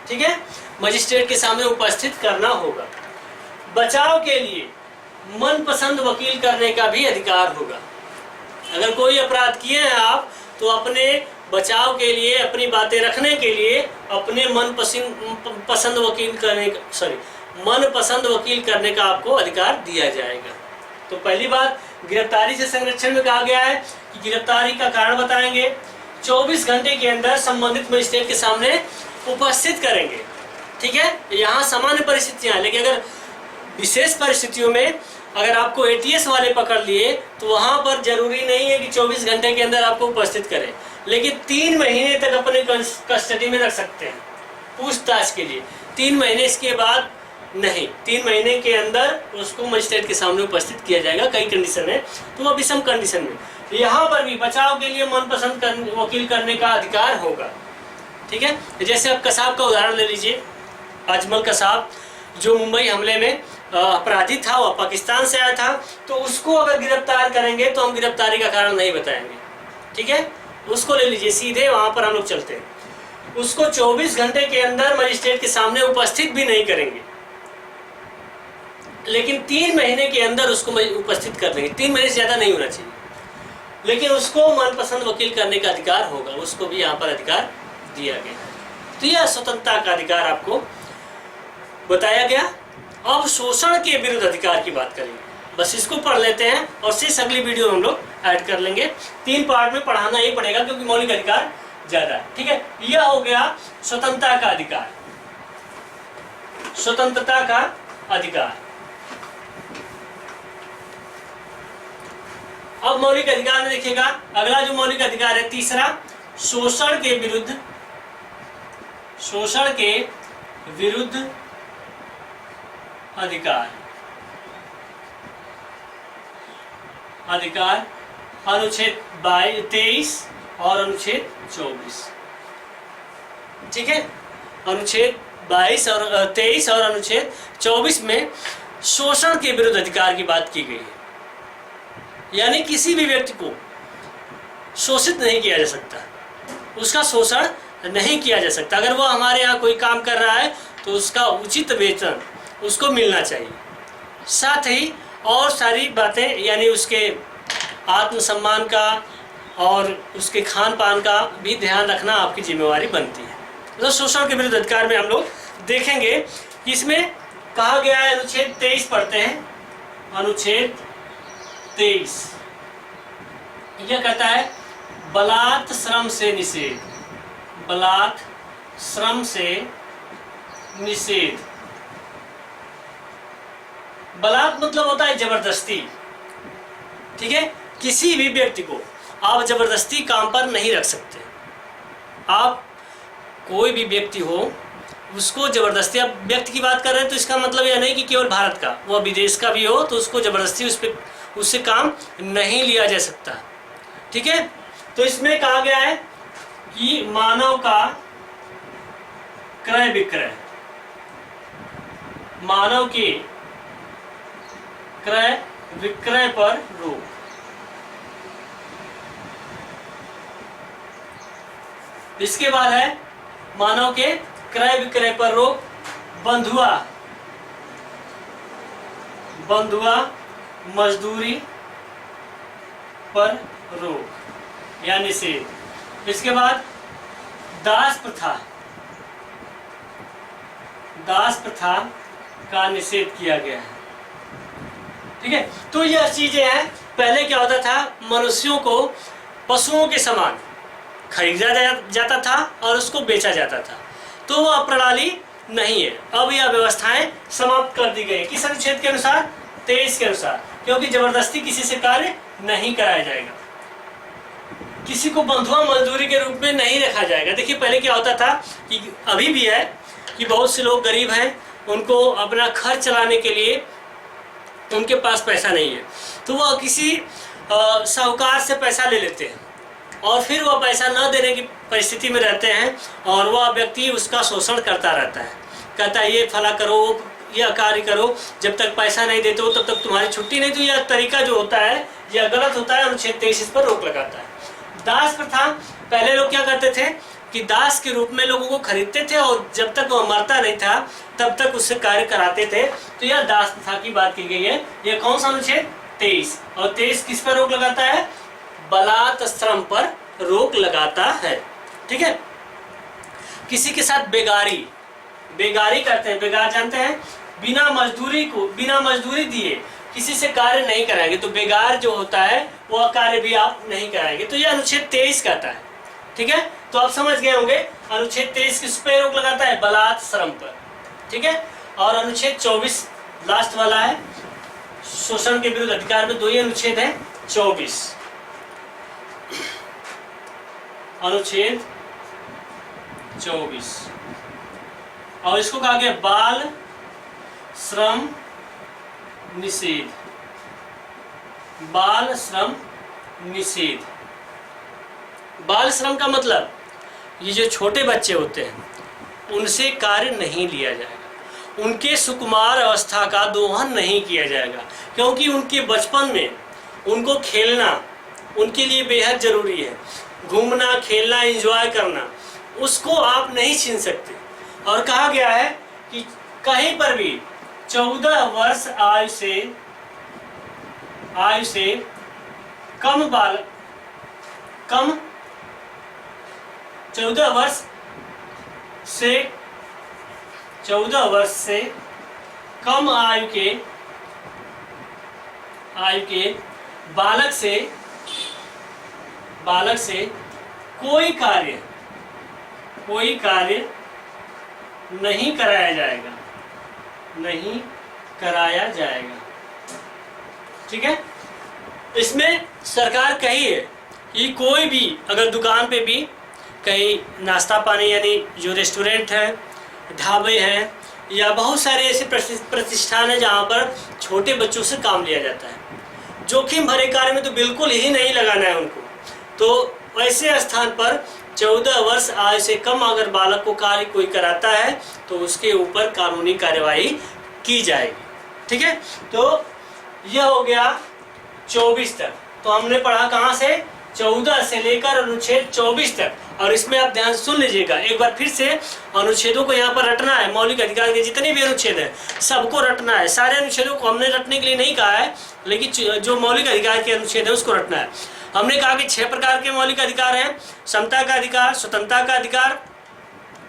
ठीक है, मजिस्ट्रेट के सामने उपस्थित करना होगा। बचाव के लिए मनपसंद वकील करने का भी अधिकार होगा। अगर कोई अपराध किए हैं आप, तो अपने बचाव के लिए, अपनी बातें रखने के लिए अपने मनपसंद वकील करने का आपको अधिकार दिया जाएगा। तो पहली बात, गिरफ्तारी से संरक्षण में कहा गया है कि गिरफ्तारी का कारण बताएंगे, 24 घंटे के अंदर संबंधित मजिस्ट्रेट के सामने उपस्थित करेंगे। ठीक है, यहाँ सामान्य परिस्थितियाँ हैं, लेकिन अगर विशेष परिस्थितियों में अगर आपको ATS वाले पकड़ लिए तो वहाँ पर जरूरी नहीं है कि 24 घंटे के अंदर आपको उपस्थित करें, लेकिन 3 महीने तक अपने कस्टडी में रख सकते हैं पूछताछ के लिए। 3 महीने, इसके बाद नहीं, 3 महीने के अंदर उसको मजिस्ट्रेट के सामने उपस्थित किया जाएगा कई कंडीशन है, तो वह विषम कंडीशन में। यहाँ पर भी बचाव के लिए मनपसंद वकील करने का अधिकार होगा। ठीक है, जैसे आप कसाब का उदाहरण ले लीजिए, अजमल कसाब जो मुंबई हमले में अपराधी था, वह पाकिस्तान से आया था, तो उसको अगर गिरफ्तार करेंगे तो हम गिरफ्तारी का कारण नहीं बताएंगे। ठीक है, उसको ले लीजिए, सीधे वहाँ पर हम लोग चलते हैं। उसको 24 घंटे के अंदर मजिस्ट्रेट के सामने उपस्थित भी नहीं करेंगे, लेकिन 3 महीने के अंदर उसको उपस्थित कर देंगे। 3 महीने से ज़्यादा नहीं होना चाहिए, लेकिन उसको मनपसंद वकील करने का अधिकार होगा, उसको भी यहाँ पर अधिकार दिया गया। तो यह स्वतंत्रता का अधिकार आपको बताया गया। अब शोषण के विरुद्ध अधिकार की बात करेंगे, बस इसको पढ़ लेते हैं और शेष अगली वीडियो में हम लोग ऐड कर लेंगे। 3 पार्ट में पढ़ाना ही पड़ेगा क्योंकि मौलिक अधिकार ज्यादा है। ठीक है, यह हो गया स्वतंत्रता का अधिकार, स्वतंत्रता का अधिकार। अब मौलिक अधिकार में देखिएगा, अगला जो मौलिक अधिकार है तीसरा, शोषण के विरुद्ध अधिकार। अनुच्छेद 23 और अनुच्छेद 24। ठीक है, अनुच्छेद 22 और 23 और अनुच्छेद 24 में शोषण के विरुद्ध अधिकार की बात की गई है। यानी किसी भी व्यक्ति को शोषित नहीं किया जा सकता, उसका शोषण नहीं किया जा सकता। अगर वह हमारे यहाँ कोई काम कर रहा है तो उसका उचित वेतन उसको मिलना चाहिए। साथ ही और सारी बातें, यानी उसके आत्मसम्मान का और उसके खान पान का भी ध्यान रखना आपकी जिम्मेवारी बनती है। तो शोषण के विरुद्ध अधिकार में हम लोग देखेंगे कि इसमें कहा गया है, अनुच्छेद 23 पढ़ते हैं। अनुच्छेद 23 यह कहता है, बलात् श्रम से निषेध। बलात् श्रम से निषेध। बलात् मतलब होता है जबरदस्ती, ठीक है। किसी भी व्यक्ति को आप जबरदस्ती काम पर नहीं रख सकते। आप कोई भी व्यक्ति हो उसको जबरदस्ती, आप व्यक्ति की बात कर रहे हैं तो इसका मतलब यह नहीं कि केवल भारत का, वह विदेश का भी हो तो उसको जबरदस्ती उससे काम नहीं लिया जा सकता, ठीक है। तो इसमें कहा गया है कि मानव का क्रय विक्रय, मानव के क्रय विक्रय पर रोक। इसके बाद है मानव के क्रय विक्रय पर रोक, बंधुआ मजदूरी पर रोक या निषेध। इसके बाद दास प्रथा का निषेध किया गया है, ठीक है। तो यह चीजें हैं। पहले क्या होता था, मनुष्यों को पशुओं के समान खरीदा जाता था और उसको बेचा जाता था, तो वह प्रणाली नहीं है। अब यह व्यवस्थाएं समाप्त कर दी गई किस अनुच्छेद के अनुसार, 23 के अनुसार, क्योंकि जबरदस्ती किसी से कार्य नहीं कराया जाएगा, किसी को बंधुआ मजदूरी के रूप में नहीं रखा जाएगा। देखिए पहले क्या होता था कि अभी भी है कि बहुत से लोग गरीब हैं, उनको अपना खर्च चलाने के लिए उनके पास पैसा नहीं है, तो वह किसी साहूकार से पैसा ले लेते हैं और फिर वह पैसा न देने की परिस्थिति में रहते हैं और वह व्यक्ति उसका शोषण करता रहता है, कहता है ये फला करो, यह कार्य करो, जब तक पैसा नहीं देते हो तब तक तुम्हारी छुट्टी नहीं। तो यह तरीका जो होता है यह गलत होता है, अनुच्छेद 23 इस पर रोक लगाता है। दास प्रथा, पहले लोग क्या करते थे कि दास के रूप में लोगों को खरीदते थे और जब तक वह मरता नहीं था तब तक उससे कार्य कराते थे, तो यह दास प्रथा की बात की गई है। यह कौन सा अनुच्छेद, 23, और 23 किस पर रोक लगाता है, बलात् श्रम पर रोक लगाता है, ठीक है। किसी के साथ बेगारी करते हैं, बेगार जानते हैं, बिना मजदूरी दिए किसी से कार्य नहीं कराएंगे, तो बेगार जो होता है वह कार्य भी आप नहीं कराएंगे, तो यह अनुच्छेद 23 कहता है, ठीक है। तो आप समझ गए होंगे अनुच्छेद 23 किस पे रोक लगाता है, बलात् श्रम पर, ठीक है। और अनुच्छेद 24 लास्ट वाला है, शोषण के विरुद्ध अधिकार में 2 ही अनुच्छेद है, 24 अनुच्छेद 24, और इसको कहा गया बाल श्रम निषेध। बाल श्रम निषेध, बाल श्रम का मतलब ये जो छोटे बच्चे होते हैं उनसे कार्य नहीं लिया जाएगा, उनके सुकुमार अवस्था का दोहन नहीं किया जाएगा, क्योंकि उनके बचपन में उनको खेलना उनके लिए बेहद जरूरी है, घूमना खेलना एंजॉय करना, उसको आप नहीं छीन सकते। और कहा गया है कि कहीं पर भी 14 वर्ष आयु से कम 14 वर्ष से कम आयु के बालक से कोई कार्य नहीं कराया जाएगा, ठीक है। इसमें सरकार कही है कि कोई भी अगर दुकान पे भी कहीं नाश्ता पानी, यानी जो रेस्टोरेंट है, ढाबे हैं, या बहुत सारे ऐसे प्रतिष्ठान हैं जहाँ पर छोटे बच्चों से काम लिया जाता है, जोखिम भरे कार्य में तो बिल्कुल ही नहीं लगाना है उनको। तो ऐसे स्थान पर 14 वर्ष आयु से कम अगर बालक को कार्य कोई कराता है तो उसके ऊपर कानूनी कार्यवाही की जाएगी, ठीक है। तो यह हो गया 24 तक। तो हमने पढ़ा कहाँ से, 14 से लेकर अनुच्छेद 24 तक। और इसमें आप ध्यान से सुन लीजिएगा एक बार फिर से, अनुच्छेदों को यहाँ पर रटना है। मौलिक अधिकार के जितने भी अनुच्छेद हैं सबको रटना है। सारे अनुच्छेदों को हमने रटने के लिए नहीं कहा है, लेकिन जो मौलिक अधिकार के अनुच्छेद है उसको रटना है। हमने कहा कि 6 प्रकार के मौलिक अधिकार हैं, समता का अधिकार, स्वतंत्रता का अधिकार,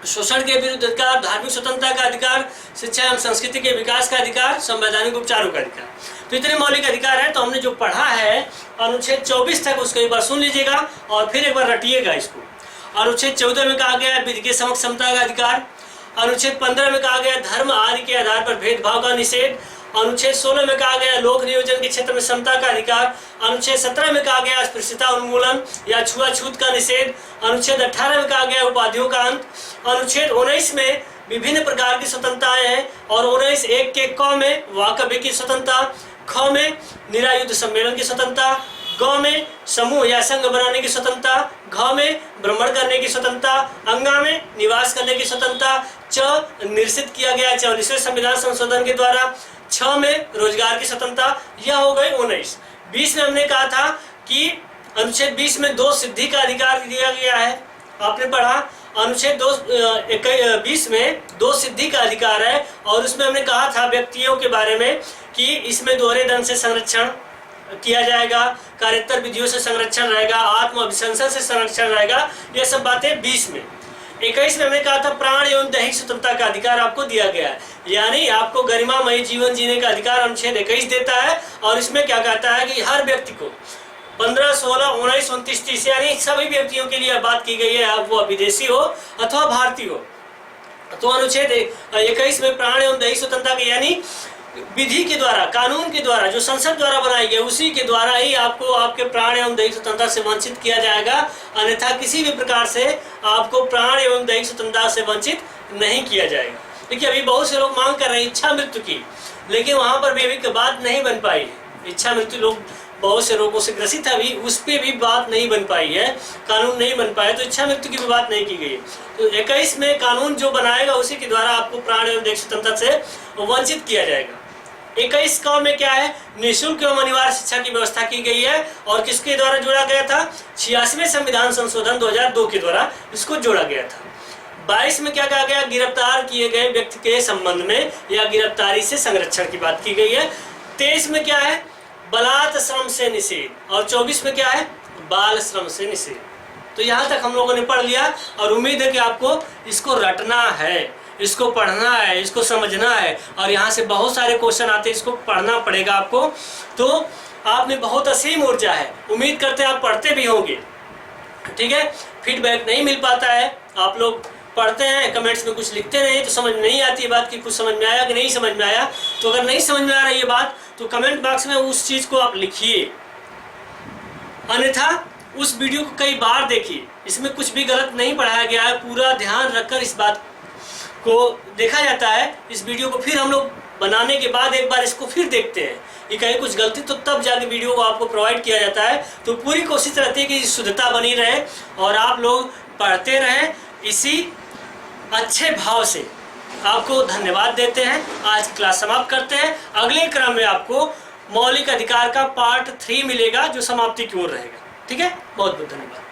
शोषण के विरुद्ध अधिकार, धार्मिक स्वतंत्रता का अधिकार, शिक्षा एवं संस्कृति के विकास का अधिकार, संवैधानिक उपचारों का अधिकार। तो इतने मौलिक अधिकार हैं। तो हमने जो पढ़ा है अनुच्छेद 24 तक, उसको एक बार सुन लीजिएगा और फिर एक बार रटिएगा इसको। अनुच्छेद 14 में कहा गया है विधि के समक्ष समता का अधिकार। अनुच्छेद 15 में कहा गया धर्म आदि के आधार पर भेदभाव का निषेध। अनुच्छेद 16 में कहा गया लोक नियोजन के क्षेत्र में समता का अधिकार। अनुच्छेद 17 में कहा गया अस्पृश्यता उन्मूलन या छुआछूत का निषेध। अनुच्छेद 18 में कहा गया उपाधियों का अंत। अनुच्छेद 19 में विभिन्न प्रकार की स्वतंत्रताएं हैं और 19(1) के क में वाकव्य की स्वतंत्रता, ख में निरायुध सम्मेलन की स्वतंत्रता, ग में समूह या संघ बनाने की स्वतंत्रता, घ में भ्रमण करने की स्वतंत्रता, अंगा में निवास करने की स्वतंत्रता, च निश्चित किया गया 44वें संविधान संशोधन के द्वारा, छ में रोजगार की स्वतंत्रता। यह हो गई 19। 20 में हमने कहा था कि अनुच्छेद 20 में 2 सिद्धि का अधिकार दिया गया है, आपने पढ़ा। अनुच्छेद 20 में 2 सिद्धि का अधिकार है और उसमें हमने कहा था व्यक्तियों के बारे में कि इसमें दोहरे ढंग से संरक्षण किया जाएगा, कार्योत्तर विधियों से संरक्षण रहेगा, आत्म अभिशंसन से संरक्षण रहेगा। यह सब बातें 20 में। 21 में हमने कहा था प्राण एवं दैहिक स्वतंत्रता का अधिकार आपको दिया गया है, यानी आपको गरिमामयी जीवन जीने का अधिकार अनुच्छेद 21 देता है। और इसमें क्या कहता है कि हर व्यक्ति को 15, 16, 19, 29, 30 यानी सभी व्यक्तियों के लिए बात की गई है, आप वो विदेशी हो अथवा भारतीय हो। तो अनुच्छेद 21 में प्राण एवं दैहिक स्वतंत्रता के यानी विधि के द्वारा, कानून के द्वारा, जो संसद द्वारा बनाई गई उसी के द्वारा ही आपको आपके प्राण एवं दैहिक स्वतंत्रता से वंचित किया जाएगा, अन्यथा किसी भी प्रकार से आपको प्राण एवं दैहिक स्वतंत्रता से वंचित नहीं किया जाएगा। देखिए अभी बहुत से लोग मांग कर रहे हैं इच्छा मृत्यु की, लेकिन वहां पर भी अभी बात नहीं बन पाई है। इच्छा मृत्यु लोग बहुत से रोगों से ग्रसित है, अभी उस पर भी बात नहीं बन पाई है, कानून नहीं बन पाया, तो इच्छा मृत्यु की भी बात नहीं की गई है। तो 21 में कानून जो बनाएगा उसी के द्वारा आपको प्राण एवं दैहिक स्वतंत्रता से वंचित किया जाएगा। 21 का में क्या है, निःशुल्क एवं अनिवार्य शिक्षा की व्यवस्था की गई है और किसके द्वारा जोड़ा गया था, 86वें संविधान संशोधन 2002 के द्वारा इसको जोड़ा गया था। 22 में क्या कहा गया, गिरफ्तार किए गए व्यक्ति के संबंध में या गिरफ्तारी से संरक्षण की बात की गई है। 23 में क्या है, बलात् श्रम से निषेध और 24 में क्या है, बाल श्रम से निषेध। तो यहाँ तक हम लोगों ने पढ़ लिया और उम्मीद है कि आपको इसको रटना है, इसको पढ़ना है, इसको समझना है और यहाँ से बहुत सारे क्वेश्चन आते हैं, इसको पढ़ना पड़ेगा आपको। तो आप में बहुत असीम ऊर्जा है, उम्मीद करते हैं आप पढ़ते भी होंगे, ठीक है। फीडबैक नहीं मिल पाता है, आप लोग पढ़ते हैं कमेंट्स में कुछ लिखते नहीं तो समझ नहीं आती है बात कि कुछ समझ में आया कि नहीं समझ में आया। तो अगर नहीं समझ में आ रही है बात तो कमेंट बॉक्स में उस चीज़ को आप लिखिए, अन्यथा उस वीडियो को कई बार देखिए, इसमें कुछ भी गलत नहीं पढ़ाया गया है, पूरा ध्यान रखकर इस बात को देखा जाता है। इस वीडियो को फिर हम लोग बनाने के बाद एक बार इसको फिर देखते हैं, ये कहीं कुछ गलती तो तब जाके वीडियो को आपको प्रोवाइड किया जाता है। तो पूरी कोशिश रहती है कि शुद्धता बनी रहे और आप लोग पढ़ते रहें इसी अच्छे भाव से। आपको धन्यवाद देते हैं, आज क्लास समाप्त करते हैं। अगले क्रम में आपको मौलिक अधिकार का पार्ट 3 मिलेगा जो समाप्ति की ओर रहेगा, ठीक है। बहुत बहुत धन्यवाद।